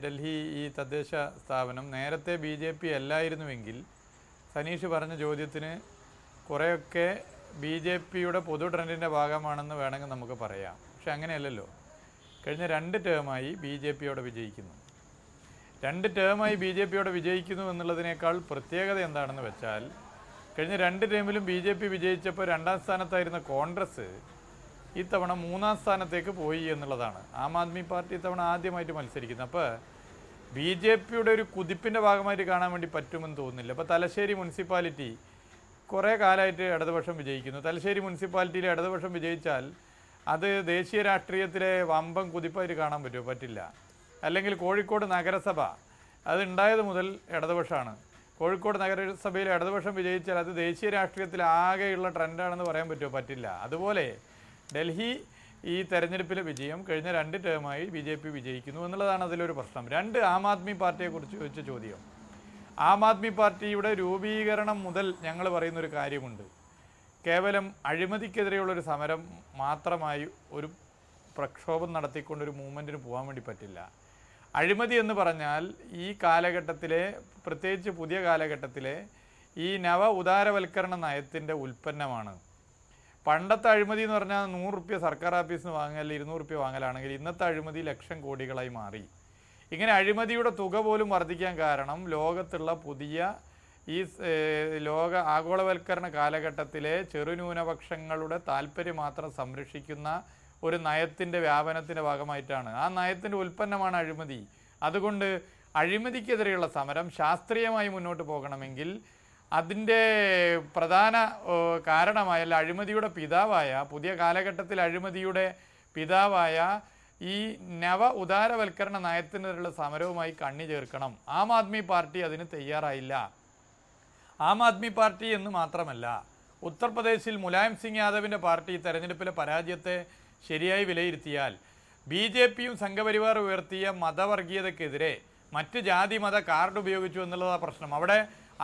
ഡൽഹി ഈ തദ്ദേശ സ്ഥാപനം നേരത്തെ BJP അല്ലായിരുന്നുവെങ്കിൽ സനീഷ് പറഞ്ഞ ചോദ്യത്തിന് കുറേയൊക്കെ BJPയുടെ പൊതു ട്രെൻഡിൻ്റെ ഭാഗമാണെന്ന് വേണമെങ്കിൽ നമുക്ക് പറയാം. പക്ഷെ അങ്ങനെയല്ലല്ലോ. കഴിഞ്ഞ 2 ടേമായി BJPയോടെ വിജയിക്കുന്നു. 2 ടേമായി BJPയോടെ വിജയിക്കുന്നു എന്നുള്ളതിനേക്കാൾ പ്രത്യേകത എന്താണെന്ന് വെച്ചാൽ, കഴിഞ്ഞ 2 ടേമിലും BJP വിജയിച്ചപ്പോൾ 2ാം സ്ഥാനത്തായിരുന്ന കോൺഗ്രസ് ഇത്തവണ 3ാം സ്ഥാനത്തേക്ക് പോയി എന്നുള്ളതാണ്. ആം ആദ്മി പാർട്ടി ഇത്തവണ ആദ്യമായിട്ട് മത്സരിക്കുന്നത്. അപ്പോൾ BJPയുടെ ഒരു കുതിപ്പിൻ്റെ ഭാഗമായിട്ട് കാണാൻ വേണ്ടി പറ്റുമെന്ന് തോന്നുന്നില്ല. അപ്പോൾ തലശ്ശേരി മുനിസിപ്പാലിറ്റി കുറേ കാലമായിട്ട് ഇടതുപക്ഷം വിജയിക്കുന്നു. തലശ്ശേരി മുനിസിപ്പാലിറ്റിയിൽ ഇടതുപക്ഷം വിജയിച്ചാൽ അത് ദേശീയ രാഷ്ട്രീയത്തിലെ വമ്പൻ കുതിപ്പായിട്ട് കാണാൻ പറ്റുമോ? പറ്റില്ല. അല്ലെങ്കിൽ കോഴിക്കോട് നഗരസഭ, അത് ഉണ്ടായത് മുതൽ ഇടതുപക്ഷമാണ്. കോഴിക്കോട് നഗരസഭയിൽ ഇടതുപക്ഷം വിജയിച്ചാൽ അത് ദേശീയ രാഷ്ട്രീയത്തിൽ ആകെയുള്ള ട്രെൻഡാണെന്ന് പറയാൻ പറ്റുമോ? പറ്റില്ല. അതുപോലെ ഡൽഹി ഈ തെരഞ്ഞെടുപ്പിലെ വിജയം കഴിഞ്ഞ 2 ടേമായി BJP വിജയിക്കുന്നു എന്നുള്ളതാണ് അതിലൊരു പ്രശ്നം. 2, ആം ആദ്മി പാർട്ടിയെക്കുറിച്ച് ചോദിച്ച ചോദ്യം. ആം ആദ്മി പാർട്ടിയുടെ രൂപീകരണം മുതൽ ഞങ്ങൾ പറയുന്നൊരു കാര്യമുണ്ട്. കേവലം അഴിമതിക്കെതിരെയുള്ളൊരു സമരം മാത്രമായി ഒരു പ്രക്ഷോഭം നടത്തിക്കൊണ്ടൊരു മൂവ്മെൻറ്റിന് പോകാൻ വേണ്ടി പറ്റില്ല. അഴിമതി എന്ന് പറഞ്ഞാൽ ഈ കാലഘട്ടത്തിലെ, പ്രത്യേകിച്ച് പുതിയ കാലഘട്ടത്തിലെ ഈ ഉദാരവൽക്കരണ നയത്തിൻ്റെ ഉൽപ്പന്നമാണ്. പണ്ടത്തെ അഴിമതി എന്ന് പറഞ്ഞാൽ 100 റുപ്യ സർക്കാർ ഓഫീസിൽ നിന്ന് വാങ്ങൽ, 200 റുപ്യ വാങ്ങലാണെങ്കിൽ ഇന്നത്തെ അഴിമതി ലക്ഷം കോടികളായി മാറി. ഇങ്ങനെ അഴിമതിയുടെ തുക പോലും വർദ്ധിക്കാൻ കാരണം ലോകത്തുള്ള പുതിയ ഈ ആഗോളവൽക്കരണ കാലഘട്ടത്തിലെ ചെറുന്യൂനപക്ഷങ്ങളുടെ താല്പര്യം മാത്രം സംരക്ഷിക്കുന്ന ഒരു നയത്തിൻ്റെ വ്യാപനത്തിൻ്റെ ഭാഗമായിട്ടാണ്. ആ നയത്തിൻ്റെ ഉൽപ്പന്നമാണ് അഴിമതി. അതുകൊണ്ട് അഴിമതിക്കെതിരെയുള്ള സമരം ശാസ്ത്രീയമായി മുന്നോട്ട് പോകണമെങ്കിൽ അതിൻ്റെ പ്രധാന കാരണമായ, അഴിമതിയുടെ പിതാവായ, പുതിയ കാലഘട്ടത്തിൽ അഴിമതിയുടെ പിതാവായ ഈ ഉദാരവൽക്കരണ നയത്തിനെതിരെയുള്ള സമരവുമായി കണ്ണി ചേർക്കണം. ആം ആദ്മി പാർട്ടി അതിന് തയ്യാറായില്ല. ആം ആദ്മി പാർട്ടി എന്ന് മാത്രമല്ല, ഉത്തർപ്രദേശിൽ മുലായം സിംഗ് യാദവിൻ്റെ പാർട്ടി തെരഞ്ഞെടുപ്പിലെ പരാജയത്തെ ശരിയായി വിലയിരുത്തിയാൽ BJPയും സംഘപരിവാർ ഉയർത്തിയ മതവർഗീയതയ്ക്കെതിരെ മറ്റ് ജാതി മത കാർഡ് ഉപയോഗിച്ചു എന്നുള്ളതാണ് പ്രശ്നം. അവിടെ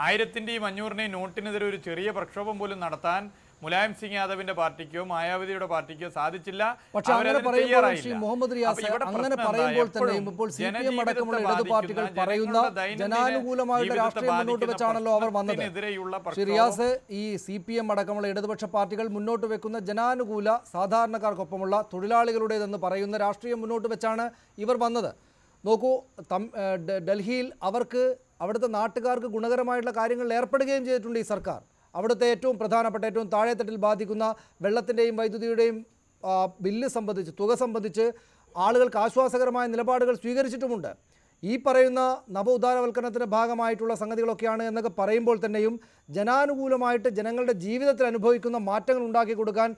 1000ൻ്റെയും 500ൻ്റെയും നോട്ടിനെതിരെ ഒരു ചെറിയ പ്രക്ഷോഭം പോലും നടത്താൻ മുലായം സിംഗ് യാദവിന്റെ പാർട്ടിക്കോ മായാവതിയുടെ പാർട്ടിക്കോ സാധിച്ചില്ല. പക്ഷേ അങ്ങനെ പറയുമ്പോൾ ശ്രീ മുഹമ്മദ് റിയാസ്, അങ്ങനെ പറയുമ്പോൾ തന്നെയും ഇപ്പോൾ CPM അടക്കമുള്ള ഇടതു പാർട്ടികൾ പറയുന്ന ജനാനുകൂലമായുള്ള രാഷ്ട്രീയം മുന്നോട്ട് വെച്ചാണല്ലോ അവർ വന്നത്. ശ്രീ റിയാസ്, ഈ CPM അടക്കമുള്ള ഇടതുപക്ഷ പാർട്ടികൾ മുന്നോട്ട് വെക്കുന്ന ജനാനുകൂല, സാധാരണക്കാർക്കൊപ്പമുള്ള, തൊഴിലാളികളുടേതെന്ന് പറയുന്ന രാഷ്ട്രീയം മുന്നോട്ട് വെച്ചാണ് ഇവർ വന്നത്. നോക്കൂ, ഡൽഹിയിൽ അവർക്ക് അവിടുത്തെ നാട്ടുകാർക്ക് ഗുണകരമായിട്ടുള്ള കാര്യങ്ങളിൽ ഏർപ്പെടുകയും ചെയ്തിട്ടുണ്ട് ഈ സർക്കാർ. അവിടുത്തെ ഏറ്റവും പ്രധാനപ്പെട്ട, ഏറ്റവും താഴെത്തട്ടിൽ ബാധിക്കുന്ന വെള്ളത്തിൻ്റെയും വൈദ്യുതിയുടെയും ബില്ല് സംബന്ധിച്ച്, തുക സംബന്ധിച്ച് ആളുകൾക്ക് ആശ്വാസകരമായ നിലപാടുകൾ സ്വീകരിച്ചിട്ടുമുണ്ട്. ഈ പറയുന്ന ഉദാരവൽക്കരണത്തിൻ്റെ ഭാഗമായിട്ടുള്ള സംഗതികളൊക്കെയാണ് എന്നൊക്കെ പറയുമ്പോൾ തന്നെയും ജനാനുകൂലമായിട്ട് ജനങ്ങളുടെ ജീവിതത്തിൽ അനുഭവിക്കുന്ന മാറ്റങ്ങൾ ഉണ്ടാക്കി കൊടുക്കാൻ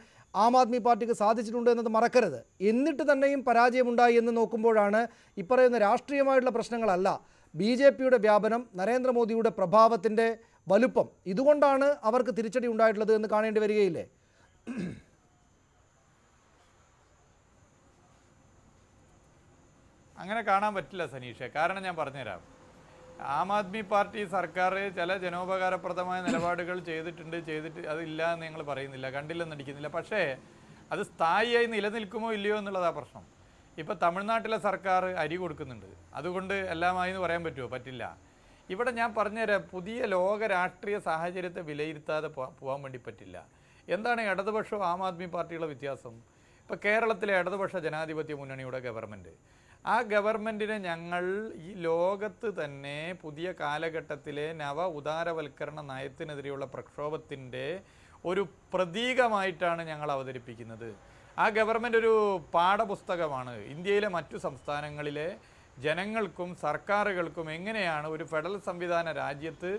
ആം ആദ്മി പാർട്ടിക്ക് സാധിച്ചിട്ടുണ്ട് എന്നത് മറക്കരുത്. എന്നിട്ട് തന്നെയും പരാജയമുണ്ടായി എന്ന് നോക്കുമ്പോഴാണ് ഈ പറയുന്ന രാഷ്ട്രീയമായിട്ടുള്ള പ്രശ്നങ്ങളല്ല, BJPയുടെ വ്യാപനം, നരേന്ദ്രമോദിയുടെ പ്രഭാവത്തിൻ്റെ വലുപ്പം, ഇതുകൊണ്ടാണ് അവർക്ക് തിരിച്ചടി ഉണ്ടായിട്ടുള്ളത് എന്ന് കാണേണ്ടി വരികയില്ലേ? അങ്ങനെ കാണാൻ പറ്റില്ല സനീഷെ. കാരണം ഞാൻ പറഞ്ഞുതരാം. ആം ആദ്മി പാർട്ടി സർക്കാർ ചില ജനോപകാരപ്രദമായ നിലപാടുകൾ ചെയ്തിട്ട് അതില്ല എന്ന് ഞങ്ങൾ പറയുന്നില്ല, കണ്ടില്ലെന്ന് നടിക്കുന്നില്ല. പക്ഷേ അത് സ്ഥായിയായി നിലനിൽക്കുമോ ഇല്ലയോ എന്നുള്ളതാണ് പ്രശ്നം. ഇപ്പോൾ തമിഴ്നാട്ടിലെ സർക്കാർ അരി കൊടുക്കുന്നുണ്ട്, അതുകൊണ്ട് എല്ലാമായി എന്ന് പറയാൻ പറ്റുമോ? പറ്റില്ല. ഇവിടെ ഞാൻ പറഞ്ഞുതരാം, പുതിയ ലോക രാഷ്ട്രീയ സാഹചര്യത്തെ വിലയിരുത്താതെ പോകാൻ വേണ്ടി പറ്റില്ല. എന്താണ് ഇടതുപക്ഷവും ആം ആദ്മി പാർട്ടിയുടെ വ്യത്യാസം? ഇപ്പോൾ കേരളത്തിലെ ഇടതുപക്ഷ ജനാധിപത്യ മുന്നണിയുടെ ഗവൺമെൻറ്, ആ ഗവൺമെൻറ്റിനെ ഞങ്ങൾ ഈ ലോകത്ത് തന്നെ പുതിയ കാലഘട്ടത്തിലെ നവ ഉദാരവൽക്കരണ നയത്തിനെതിരെയുള്ള പ്രക്ഷോഭത്തിൻ്റെ ഒരു പ്രതീകമായിട്ടാണ് ഞങ്ങൾ അവതരിപ്പിക്കുന്നത്. ആ ഗവൺമെൻറ് ഒരു പാഠപുസ്തകമാണ്. ഇന്ത്യയിലെ മറ്റു സംസ്ഥാനങ്ങളിലെ ജനങ്ങൾക്കും സർക്കാരുകൾക്കും എങ്ങനെയാണ് ഒരു ഫെഡറൽ സംവിധാന രാജ്യത്ത്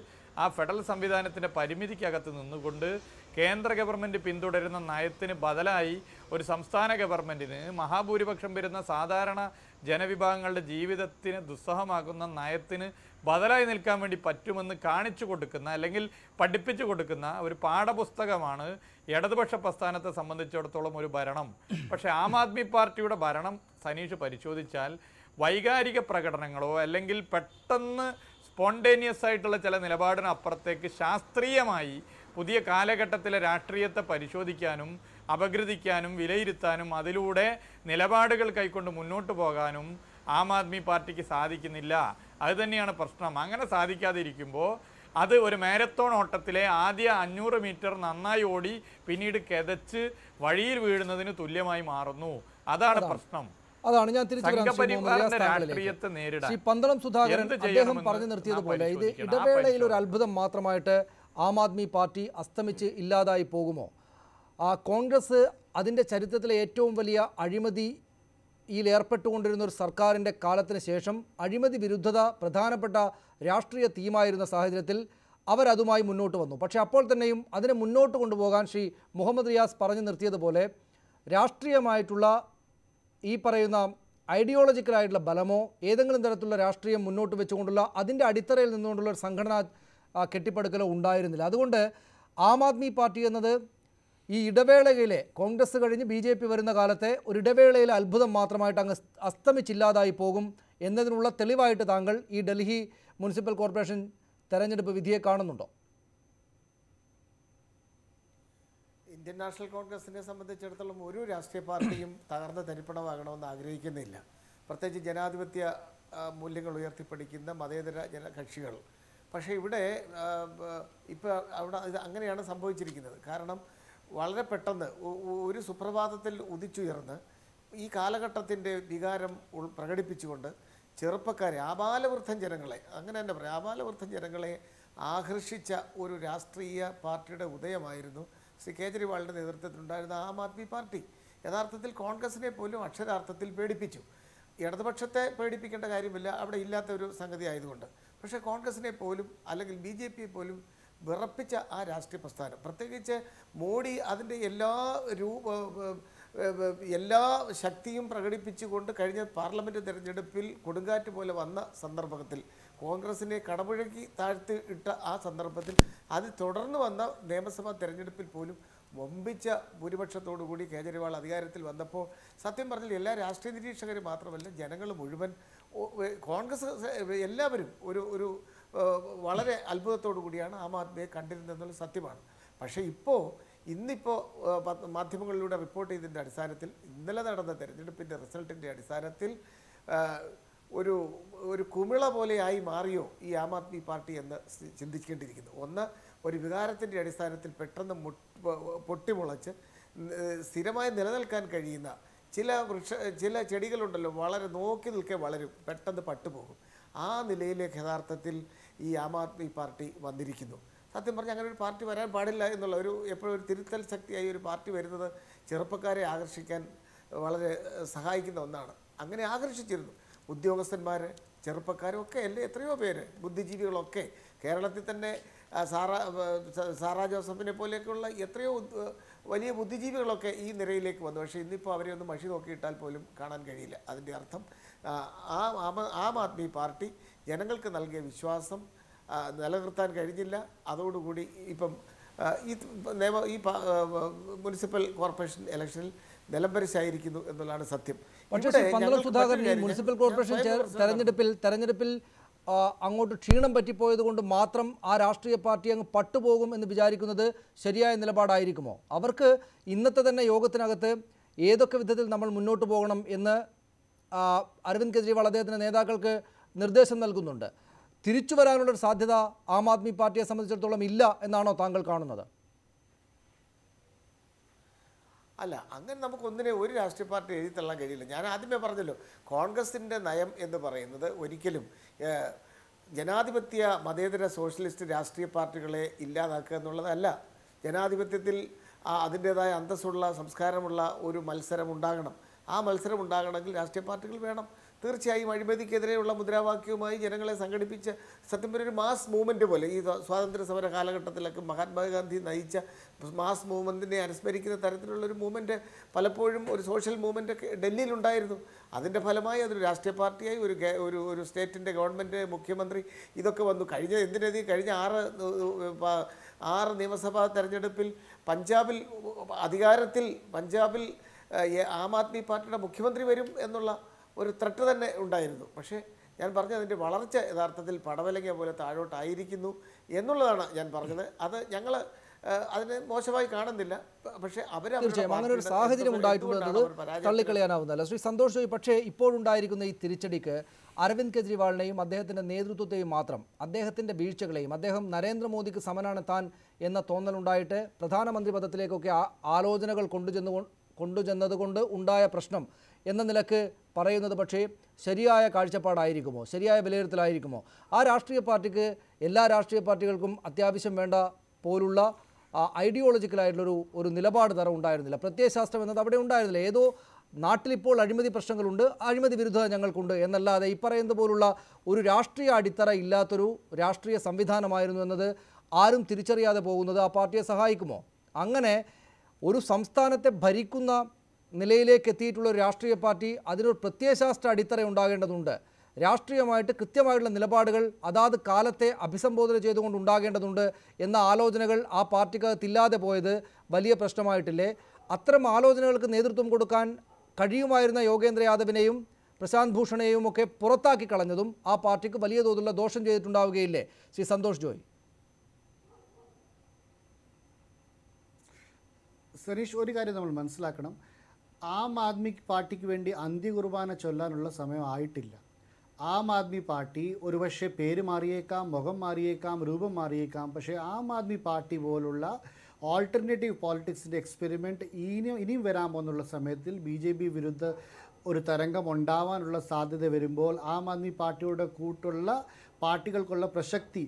ആ ഫെഡറൽ സംവിധാനത്തിൻ്റെ പരിമിതിക്കകത്ത് നിന്നുകൊണ്ട് കേന്ദ്ര ഗവൺമെൻറ് പിന്തുടരുന്ന നയത്തിന് ബദലായി ഒരു സംസ്ഥാന ഗവൺമെൻറ്റിന് മഹാഭൂരിപക്ഷം വരുന്ന സാധാരണ ജനവിഭാഗങ്ങളുടെ ജീവിതത്തിന് ദുസ്സഹമാകുന്ന നയത്തിന് ബദലായി നിൽക്കാൻ വേണ്ടി പറ്റുമെന്ന് കാണിച്ചു കൊടുക്കുന്ന അല്ലെങ്കിൽ പഠിപ്പിച്ചു കൊടുക്കുന്ന ഒരു പാഠപുസ്തകമാണ് ഇടതുപക്ഷ പ്രസ്ഥാനത്തെ സംബന്ധിച്ചിടത്തോളം ഒരു ഭരണം. പക്ഷേ ആം ആദ്മി പാർട്ടിയുടെ ഭരണം സനീഷ് പരിശോധിച്ചാൽ വൈകാരിക പ്രകടനങ്ങളോ അല്ലെങ്കിൽ പെട്ടെന്ന് സ്പോണ്ടേനിയസ് ആയിട്ടുള്ള ചില നിലപാടിനപ്പുറത്തേക്ക് ശാസ്ത്രീയമായി പുതിയ കാലഘട്ടത്തിലെ രാഷ്ട്രീയത്തെ പരിശോധിക്കാനും അപഗ്രഥിക്കാനും വിലയിരുത്താനും അതിലൂടെ നിലപാടുകൾ കൈക്കൊണ്ട് മുന്നോട്ട് പോകാനും ആം ആദ്മി പാർട്ടിക്ക് സാധിക്കുന്നില്ല. അത് തന്നെയാണ് പ്രശ്നം. അങ്ങനെ സാധിക്കാതിരിക്കുമ്പോൾ അത് ഒരു മാരത്തോൺ ഓട്ടത്തിലെ ആദ്യ 500 മീറ്റർ നന്നായി ഓടി പിന്നീട് കിതച്ച് വഴിയിൽ വീഴുന്നതിന് തുല്യമായി മാറുന്നു. അതാണ് പ്രശ്നം. അതാണ് ഞാൻ രാഷ്ട്രീയത്തെ നേരിടാൻ പന്തളം സുധാകരൻ അദ്ദേഹം പറഞ്ഞു നിർത്തിയതുപോലെ ഇത് ഇടവേളയിൽ ഒരു അത്ഭുതം മാത്രമായിട്ട് ആം ആദ്മി പാർട്ടി അസ്തമിച്ച് ഇല്ലാതായി പോകുമോ? കോൺഗ്രസ് അതിൻ്റെ ചരിത്രത്തിലെ ഏറ്റവും വലിയ അഴിമതിയിൽ ഏർപ്പെട്ടുകൊണ്ടിരുന്ന ഒരു സർക്കാരിൻ്റെ കാലത്തിന് ശേഷം അഴിമതി വിരുദ്ധത പ്രധാനപ്പെട്ട രാഷ്ട്രീയ തീമായിരുന്ന സാഹചര്യത്തിൽ അവരതുമായി മുന്നോട്ട് വന്നു. പക്ഷേ അപ്പോൾ തന്നെയും അതിനെ മുന്നോട്ട് കൊണ്ടുപോകാൻ ശ്രീ മുഹമ്മദ് റിയാസ് പറഞ്ഞു നിർത്തിയതുപോലെ രാഷ്ട്രീയമായിട്ടുള്ള ഈ പറയുന്ന ഐഡിയോളജിക്കലായിട്ടുള്ള ബലമോ ഏതെങ്കിലും തരത്തിലുള്ള രാഷ്ട്രീയം മുന്നോട്ട് വെച്ചുകൊണ്ടുള്ള അതിൻ്റെ അടിത്തറയിൽ നിന്നുകൊണ്ടുള്ള ഒരു സംഘടനാ കെട്ടിപ്പടുക്കലോ ഉണ്ടായിരുന്നില്ല. അതുകൊണ്ട് ആം ആദ്മി പാർട്ടി എന്നത് ഈ ഇടവേളയിലെ കോൺഗ്രസ് കഴിഞ്ഞ് BJP വരുന്ന കാലത്തെ ഒരു ഇടവേളയിലെ അത്ഭുതം മാത്രമായിട്ട് അങ്ങ് അസ്തമിച്ചില്ലാതായി പോകും എന്നതിനുള്ള തെളിവായിട്ട് താങ്കൾ ഈ ഡൽഹി മുനിസിപ്പൽ കോർപ്പറേഷൻ തെരഞ്ഞെടുപ്പ് വിധിയെ കാണുന്നുണ്ടോ? ഇന്ത്യൻ നാഷണൽ കോൺഗ്രസിനെ സംബന്ധിച്ചിടത്തോളം ഒരു രാഷ്ട്രീയ പാർട്ടിയും തകർന്ന തരിപ്പണമാകണമെന്ന് ആഗ്രഹിക്കുന്നില്ല. പ്രത്യേകിച്ച് ജനാധിപത്യ മൂല്യങ്ങൾ ഉയർത്തിപ്പിടിക്കുന്ന മതേതര കക്ഷികൾ. പക്ഷേ ഇവിടെ ഇപ്പോൾ അവിടെ ഇത് അങ്ങനെയാണ് സംഭവിച്ചിരിക്കുന്നത്. കാരണം വളരെ പെട്ടെന്ന് ഒരു സുപ്രഭാതത്തിൽ ഉദിച്ചുയർന്ന് ഈ കാലഘട്ടത്തിൻ്റെ വികാരം പ്രകടിപ്പിച്ചുകൊണ്ട് ചെറുപ്പക്കാരെ ആബാലവൃദ്ധം ജനങ്ങളെ അങ്ങനെ തന്നെ പറയാം ആബാലവൃദ്ധം ജനങ്ങളെ ആകർഷിച്ച ഒരു രാഷ്ട്രീയ പാർട്ടിയുടെ ഉദയമായിരുന്നു ശ്രീ കേജ്രിവാളിൻ്റെ നേതൃത്വത്തിലുണ്ടായിരുന്ന ആം ആദ്മി പാർട്ടി. യഥാർത്ഥത്തിൽ കോൺഗ്രസിനെ പോലും അക്ഷരാർത്ഥത്തിൽ പേടിപ്പിച്ചു. ഇടതുപക്ഷത്തെ പേടിപ്പിക്കേണ്ട കാര്യമില്ല, അവിടെ ഇല്ലാത്ത ഒരു സംഗതി ആയതുകൊണ്ട്. പക്ഷേ കോൺഗ്രസിനെ പോലും അല്ലെങ്കിൽ BJP പോലും വിറപ്പിച്ച ആ രാഷ്ട്രീയ പ്രസ്ഥാനം, പ്രത്യേകിച്ച് മോഡി അതിൻ്റെ എല്ലാ ശക്തിയും പ്രകടിപ്പിച്ചുകൊണ്ട് കഴിഞ്ഞ പാർലമെൻറ്റ് തിരഞ്ഞെടുപ്പിൽ കൊടുങ്കാറ്റ് പോലെ വന്ന സന്ദർഭത്തിൽ കോൺഗ്രസിനെ കടപുഴക്കി താഴ്ത്തി ഇട്ട ആ സന്ദർഭത്തിൽ അത് തുടർന്ന് വന്ന നിയമസഭാ തെരഞ്ഞെടുപ്പിൽ പോലും വമ്പിച്ച ഭൂരിപക്ഷത്തോടു കൂടി കേജ്രിവാൾ അധികാരത്തിൽ വന്നപ്പോൾ സത്യം പറഞ്ഞാൽ എല്ലാ രാഷ്ട്രീയ നിരീക്ഷകരും മാത്രമല്ല ജനങ്ങൾ മുഴുവൻ കോൺഗ്രസ് എല്ലാവരും ഒരു വളരെ അത്ഭുതത്തോടു കൂടിയാണ് ആം ആദ്മിയെ കണ്ടിരുന്നതെന്നുള്ള സത്യമാണ്. പക്ഷേ ഇന്നിപ്പോൾ മാധ്യമങ്ങളിലൂടെ റിപ്പോർട്ട് ചെയ്തതിൻ്റെ അടിസ്ഥാനത്തിൽ ഇന്നലെ നടന്ന തെരഞ്ഞെടുപ്പിൻ്റെ റിസൾട്ടിൻ്റെ അടിസ്ഥാനത്തിൽ ഒരു കുമിള പോലെയായി മാറിയോ ഈ ആം ആദ്മി പാർട്ടി എന്ന് ചിന്തിക്കേണ്ടിയിരിക്കുന്നു. ഒന്ന്, ഒരു വികാരത്തിൻ്റെ അടിസ്ഥാനത്തിൽ പെട്ടെന്ന് പൊട്ടിമുളച്ച് സ്ഥിരമായി നിലനിൽക്കാൻ കഴിയുന്ന ചില ചെടികളുണ്ടല്ലോ, വളരെ നോക്കി നിൽക്കെ വളരും, പെട്ടെന്ന് പട്ടുപോകും. ആ നിലയിലേക്ക് യഥാർത്ഥത്തിൽ ഈ ആം ആദ്മി പാർട്ടി വന്നിരിക്കുന്നു. സത്യം പറഞ്ഞാൽ അങ്ങനെ ഒരു പാർട്ടി വരാൻ പാടില്ല എന്നുള്ള എപ്പോഴും ഒരു തിരുത്തൽ ശക്തിയായി ഒരു പാർട്ടി വരുന്നത് ചെറുപ്പക്കാരെ ആകർഷിക്കാൻ വളരെ സഹായിക്കുന്ന ഒന്നാണ്. അങ്ങനെ ആകർഷിച്ചിരുന്നു ഉദ്യോഗസ്ഥന്മാർ, ചെറുപ്പക്കാരും ഒക്കെ അല്ലേ, എത്രയോ പേര്, ബുദ്ധിജീവികളൊക്കെ കേരളത്തിൽ തന്നെ സാറാ ജോസഫിനെ പോലെയൊക്കെയുള്ള എത്രയോ വലിയ ബുദ്ധിജീവികളൊക്കെ ഈ നിരയിലേക്ക് വന്നു. പക്ഷേ ഇന്നിപ്പോൾ അവരെ ഒന്ന് മഷി നോക്കിയിട്ടാൽ പോലും കാണാൻ കഴിയില്ല. അതിൻ്റെ അർത്ഥം ആം ആദ്മി പാർട്ടി ജനങ്ങൾക്ക് നൽകിയ വിശ്വാസം നിലനിർത്താൻ കഴിഞ്ഞില്ല. അതോടുകൂടി ഇപ്പം ഈ മുനിസിപ്പൽ കോർപ്പറേഷൻ ഇലക്ഷനിൽ നിലംപരിശായിരിക്കുന്നു എന്നുള്ളതാണ് സത്യം. പക്ഷേ സുധാകരൻ, മുനിസിപ്പൽ കോർപ്പറേഷൻ തെരഞ്ഞെടുപ്പിൽ അങ്ങോട്ട് ക്ഷീണം പറ്റിപ്പോയത് കൊണ്ട് മാത്രം ആ രാഷ്ട്രീയ പാർട്ടി അങ്ങ് പട്ടുപോകും എന്ന് വിചാരിക്കുന്നത് ശരിയായ നിലപാടായിരിക്കുമോ? അവർക്ക് ഇന്നത്തെ തന്നെ യോഗത്തിനകത്ത് ഏതൊക്കെ വിധത്തിൽ നമ്മൾ മുന്നോട്ട് പോകണം എന്ന് അരവിന്ദ് കെജ്രിവാൾ അദ്ദേഹത്തിൻ്റെ നേതാക്കൾക്ക് നിർദ്ദേശം നൽകുന്നുണ്ട്. തിരിച്ചു വരാനുള്ളൊരു സാധ്യത ആം ആദ്മി പാർട്ടിയെ സംബന്ധിച്ചിടത്തോളം ഇല്ല എന്നാണോ താങ്കൾ കാണുന്നത്? അല്ല, അങ്ങനെ നമുക്കൊന്നിനെ ഒരു രാഷ്ട്രീയ പാർട്ടി എഴുതി തള്ളാൻ കഴിയില്ല. ഞാൻ ആദ്യമേ പറഞ്ഞല്ലോ, കോൺഗ്രസിൻ്റെ നയം എന്ന് പറയുന്നത് ഒരിക്കലും ജനാധിപത്യ മതേതര സോഷ്യലിസ്റ്റ് രാഷ്ട്രീയ പാർട്ടികളെ ഇല്ലാതാക്കുക എന്നുള്ളതല്ല. ജനാധിപത്യത്തിൽ അതിൻ്റേതായ അന്തസ്സുള്ള സംസ്കാരമുള്ള ഒരു മത്സരം ഉണ്ടാകണം. ആ മത്സരം ഉണ്ടാകണമെങ്കിൽ രാഷ്ട്രീയ പാർട്ടികൾ വേണം. തീർച്ചയായും അഴിമതിക്കെതിരെയുള്ള മുദ്രാവാക്യവുമായി ജനങ്ങളെ സംഘടിപ്പിച്ച് സത്യം പറഞ്ഞ ഒരു മാസ് മൂവ്മെൻറ്റ് പോലെ ഈ സ്വാതന്ത്ര്യ സമര കാലഘട്ടത്തിലൊക്കെ മഹാത്മാഗാന്ധി നയിച്ച മാസ് മൂവ്മെൻറ്റിനെ അനുസ്മരിക്കുന്ന തരത്തിലുള്ളൊരു മൂവ്മെൻറ്റ് പലപ്പോഴും ഒരു സോഷ്യൽ മൂവ്മെൻറ്റൊക്കെ ഡൽഹിയിലുണ്ടായിരുന്നു. അതിൻ്റെ ഫലമായി അതൊരു രാഷ്ട്രീയ പാർട്ടിയായി ഒരു സ്റ്റേറ്റിൻ്റെ ഗവൺമെൻറ്, മുഖ്യമന്ത്രി ഇതൊക്കെ വന്നു. കഴിഞ്ഞ 6 നിയമസഭാ തെരഞ്ഞെടുപ്പിൽ പഞ്ചാബിൽ ആം ആദ്മി പാർട്ടിയുടെ മുഖ്യമന്ത്രി വരും എന്നുള്ള ഒരു ത്രെട്ട് തന്നെ ഉണ്ടായിരുന്നു. പക്ഷേ ഞാൻ പറഞ്ഞത് അതിൻ്റെ വളർച്ച യഥാർത്ഥത്തിൽ പടവലങ്ങ പോലെ താഴോട്ടായിരിക്കുന്നു എന്നുള്ളതാണ് ഞാൻ പറഞ്ഞത്. അത് ഞങ്ങൾ അതിനെ മോശമായി കാണുന്നില്ല. പക്ഷേ തീർച്ചയായും അങ്ങനെ ഒരു സാഹചര്യം ഉണ്ടായിട്ടുള്ളത് തള്ളിക്കളയാനാവുന്നതല്ല. ശ്രീ സന്തോഷ് ജോയി, പക്ഷേ ഇപ്പോഴുണ്ടായിരിക്കുന്ന ഈ തിരിച്ചടിക്ക് അരവിന്ദ് കെജ്രിവാളിനെയും അദ്ദേഹത്തിൻ്റെ നേതൃത്വത്തെയും മാത്രം, അദ്ദേഹത്തിൻ്റെ വീഴ്ചകളെയും, അദ്ദേഹം നരേന്ദ്രമോദിക്ക് സമനാണ് താൻ എന്ന തോന്നലുണ്ടായിട്ട് പ്രധാനമന്ത്രി പദത്തിലേക്കൊക്കെ ആലോചനകൾ കൊണ്ടുചെന്നതുകൊണ്ട് ഉണ്ടായ പ്രശ്നം എന്ന നിലക്ക് പറയുന്നത് പക്ഷേ ശരിയായ കാഴ്ചപ്പാടായിരിക്കുമോ, ശരിയായ വിലയിരുത്തലായിരിക്കുമോ? ആ രാഷ്ട്രീയ പാർട്ടിക്ക് എല്ലാ രാഷ്ട്രീയ പാർട്ടികൾക്കും അത്യാവശ്യം വേണ്ട പോലുള്ള ഐഡിയോളജിക്കലായിട്ടുള്ളൊരു നിലപാട് തരം ഉണ്ടായിരുന്നില്ല. പ്രത്യയശാസ്ത്രം എന്നത് അവിടെ ഉണ്ടായിരുന്നില്ല. ഏതോ നാട്ടിലിപ്പോൾ അഴിമതി പ്രശ്നങ്ങളുണ്ട്, അഴിമതി വിരുദ്ധത ഞങ്ങൾക്കുണ്ട് എന്നല്ലാതെ ഈ പറയുന്നത് പോലുള്ള ഒരു രാഷ്ട്രീയ അടിത്തറ ഇല്ലാത്തൊരു രാഷ്ട്രീയ സംവിധാനമായിരുന്നു എന്നത് ആരും തിരിച്ചറിയാതെ പോകുന്നത് ആ പാർട്ടിയെ സഹായിക്കുമോ? അങ്ങനെ ഒരു സംസ്ഥാനത്തെ ഭരിക്കുന്ന നിലയിലേക്ക് എത്തിയിട്ടുള്ള ഒരു രാഷ്ട്രീയ പാർട്ടി അതിനൊരു പ്രത്യയശാസ്ത്ര അടിത്തറ ഉണ്ടാകേണ്ടതുണ്ട്. രാഷ്ട്രീയമായിട്ട് കൃത്യമായിട്ടുള്ള നിലപാടുകൾ അതാത് കാലത്തെ അഭിസംബോധന ചെയ്തുകൊണ്ട് ഉണ്ടാകേണ്ടതുണ്ട് എന്ന ആലോചനകൾ ആ പാർട്ടിക്കകത്തില്ലാതെ പോയത് വലിയ പ്രശ്നമായിട്ടില്ലേ? അത്തരം ആലോചനകൾക്ക് നേതൃത്വം കൊടുക്കാൻ കഴിയുമായിരുന്ന യോഗേന്ദ്ര യാദവിനെയും പ്രശാന്ത് ഭൂഷണെയും ഒക്കെ പുറത്താക്കി കളഞ്ഞതും ആ പാർട്ടിക്ക് വലിയ തോതിലുള്ള ദോഷം ചെയ്തിട്ടുണ്ടാവുകയില്ലേ? ശ്രീ സന്തോഷ് ജോയ്. സനീഷ്, ഒരു കാര്യം നമ്മൾ മനസ്സിലാക്കണം. ആം ആദ്മി പാർട്ടിക്ക് വേണ്ടി അന്ത്യകുർബാന ചൊല്ലാനുള്ള സമയം ആയിട്ടില്ല. ആം ആദ്മി പാർട്ടി ഒരുപക്ഷെ പേര് മാറിയേക്കാം, മുഖം മാറിയേക്കാം, രൂപം മാറിയേക്കാം. പക്ഷേ ആം ആദ്മി പാർട്ടി പോലുള്ള ഓൾട്ടർനേറ്റീവ് പോളിറ്റിക്സിൻ്റെ എക്സ്പെരിമെൻറ്റ് ഇനിയും വരാൻ പോകുന്നുള്ള സമയത്തിൽ BJP വിരുദ്ധ ഒരു തരംഗം ഉണ്ടാവാനുള്ള സാധ്യത വരുമ്പോൾ ആം ആദ്മി പാർട്ടിയുടെ കൂട്ടുള്ള പാർട്ടികൾക്കുള്ള പ്രസക്തി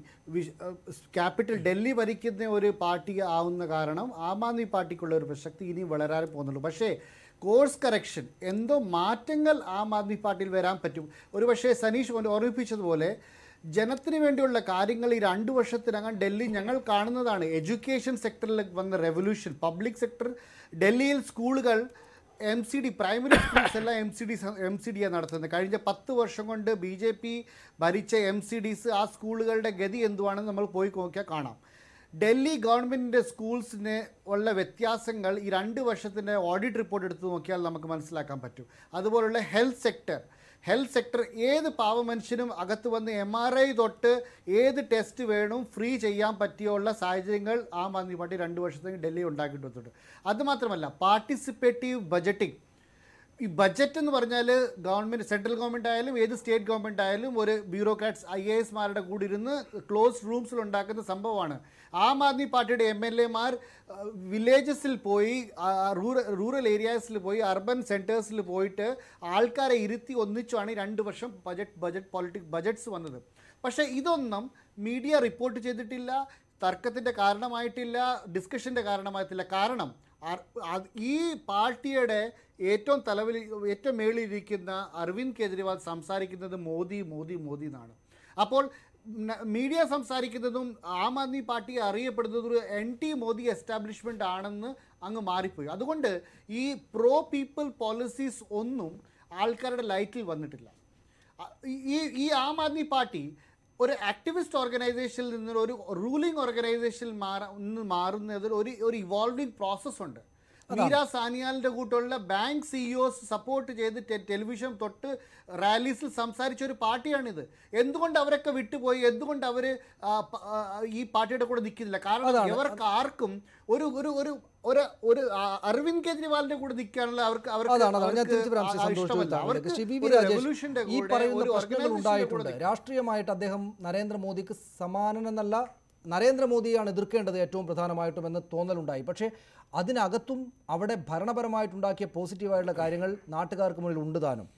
ക്യാപിറ്റൽ ഡൽഹി ഭരിക്കുന്ന ഒരു പാർട്ടി ആവുന്ന കാരണം ആം ആദ്മി പാർട്ടിക്കുള്ള ഒരു പ്രസക്തി ഇനിയും വളരാൻ പോകുന്നുള്ളൂ. പക്ഷേ കോഴ്സ് കറക്ഷൻ, എന്തോ മാറ്റങ്ങൾ ആം ആദ്മി പാർട്ടിയിൽ വരാൻ പറ്റും. ഒരു പക്ഷേ സനീഷ് ഓർമ്മിപ്പിച്ചതുപോലെ ജനത്തിന് വേണ്ടിയുള്ള കാര്യങ്ങൾ ഈ 2 വർഷത്തിനകം ഡൽഹി ഞങ്ങൾ കാണുന്നതാണ്. എഡ്യൂക്കേഷൻ സെക്ടറിൽ വന്ന റെവല്യൂഷൻ, പബ്ലിക് സെക്ടർ ഡൽഹിയിൽ സ്കൂളുകൾ MCD പ്രൈമറി സ്കൂൾസ് എല്ലാം MCD നടത്തുന്നത്. കഴിഞ്ഞ 10 വർഷം കൊണ്ട് BJP ഭരിച്ച MCDs ആ സ്കൂളുകളുടെ ഗതി എന്തുവാണെന്ന് നമ്മൾ പോയി നോക്കിയാൽ കാണാം. ഡൽഹി ഗവൺമെൻറ്റിൻ്റെ സ്കൂൾസിന് ഉള്ള വ്യത്യാസങ്ങൾ ഈ 2 വർഷത്തിൻ്റെ ഓഡിറ്റ് റിപ്പോർട്ട് എടുത്ത് നോക്കിയാൽ നമുക്ക് മനസ്സിലാക്കാൻ പറ്റും. അതുപോലുള്ള ഹെൽത്ത് സെക്ടർ ഏത് പാവ മനുഷ്യനും അകത്ത് വന്ന് MRI തൊട്ട് ഏത് ടെസ്റ്റ് വേണം ഫ്രീ ചെയ്യാൻ പറ്റിയുള്ള സാഹചര്യങ്ങൾ ആം ആദ്മി പാർട്ടി 2 വർഷത്തേക്ക് ഡൽഹി ഉണ്ടാക്കിയിട്ടുണ്ട്. അതുമാത്രമല്ല പാർട്ടിസിപ്പേറ്റീവ് ബജറ്റിംഗ്. ഈ ബജറ്റ് എന്ന് പറഞ്ഞാൽ ഗവൺമെൻറ്, സെൻട്രൽ ഗവൺമെൻറ് ആയാലും ഏത് സ്റ്റേറ്റ് ഗവൺമെൻറ് ആയാലും ഒരു ബ്യൂറോക്രാറ്റ്സ് IASമാരുടെ കൂടി ഇരുന്ന് ക്ലോസ്ഡ് റൂംസിൽ ഉണ്ടാക്കുന്ന സംഭവമാണ്. ആം ആദ്മി പാർട്ടിയുടെ MLAമാർ വില്ലേജസിൽ പോയി, റൂറൽ ഏരിയാസിൽ പോയി, അർബൻ സെൻറ്റേഴ്സിൽ പോയിട്ട് ആൾക്കാരെ ഇരുത്തി ഒന്നിച്ചാണ് 2 വർഷം ബജറ്റ്സ് വന്നത്. പക്ഷേ ഇതൊന്നും മീഡിയ റിപ്പോർട്ട് ചെയ്തിട്ടില്ല, തർക്കത്തിൻ്റെ കാരണമായിട്ടില്ല, ഡിസ്കഷൻ്റെ കാരണമായിട്ടില്ല. കാരണം ഈ പാർട്ടിയുടെ ഏറ്റവും മേളിലിരിക്കുന്ന അരവിന്ദ് കെജ്രിവാൾ സംസാരിക്കുന്നത് മോദി എന്നാണ്. അപ്പോൾ മീഡിയ സംസാരിക്കുന്നതും ആം ആദ്മി പാർട്ടി അറിയപ്പെടുന്നത് ഒരു anti മോദി എസ്റ്റാബ്ലിഷ്മെൻ്റ് ആണെന്ന് അങ്ങ് മാറിപ്പോയി. അതുകൊണ്ട് ഈ പ്രോ പീപ്പിൾ പോളിസീസ് ഒന്നും ആൾക്കാരുടെ ലൈറ്റിൽ വന്നിട്ടില്ല. ഈ ആം ആദ്മി പാർട്ടി ഒരു ആക്ടിവിസ്റ്റ് ഓർഗനൈസേഷനിൽ നിന്ന് ഒരു റൂളിംഗ് ഓർഗനൈസേഷനിൽ മാറുന്നതിൽ ഒരു ഇവോൾവിംഗ് പ്രോസസ്സുണ്ട്. മീര സാനിയാലിൻ്റെ കൂട്ടുള്ള ബാങ്ക് സിഇഒസ് സപ്പോർട്ട് ചെയ്ത് ടെലിവിഷൻ തൊട്ട് റാലീസിൽ സംസാരിച്ച ഒരു പാർട്ടിയാണിത്. എന്തുകൊണ്ട് അവരൊക്കെ വിട്ടുപോയി? എന്തുകൊണ്ട് അവർ ഈ പാർട്ടിയുടെ കൂടെ നിൽക്കുന്നില്ല? കാരണം ഇവർക്ക് ആർക്കും ഒരു ഒരു ഒരു ഒരു ഒരു അരവിന്ദ് കെജ്രിവാളിന്റെ കൂടെ നിൽക്കാനുള്ള അവർക്ക് ഈ പറയുന്ന പ്രശ്നങ്ങൾ ഉണ്ടായിട്ടുണ്ട്. രാഷ്ട്രീയമായിട്ട് അദ്ദേഹം നരേന്ദ്രമോദിക്ക് സമാനനെന്നല്ല, നരേന്ദ്രമോദിയാണ് എതിർക്കേണ്ടത് ഏറ്റവും പ്രധാനമായിട്ടും എന്ന് തോന്നലുണ്ടായി. പക്ഷേ അതിനകത്തും അവിടെ ഭരണപരമായിട്ടുണ്ടാക്കിയ പോസിറ്റീവായിട്ടുള്ള കാര്യങ്ങൾ നാട്ടുകാർക്ക് മുന്നിൽ ഉണ്ട് താനും.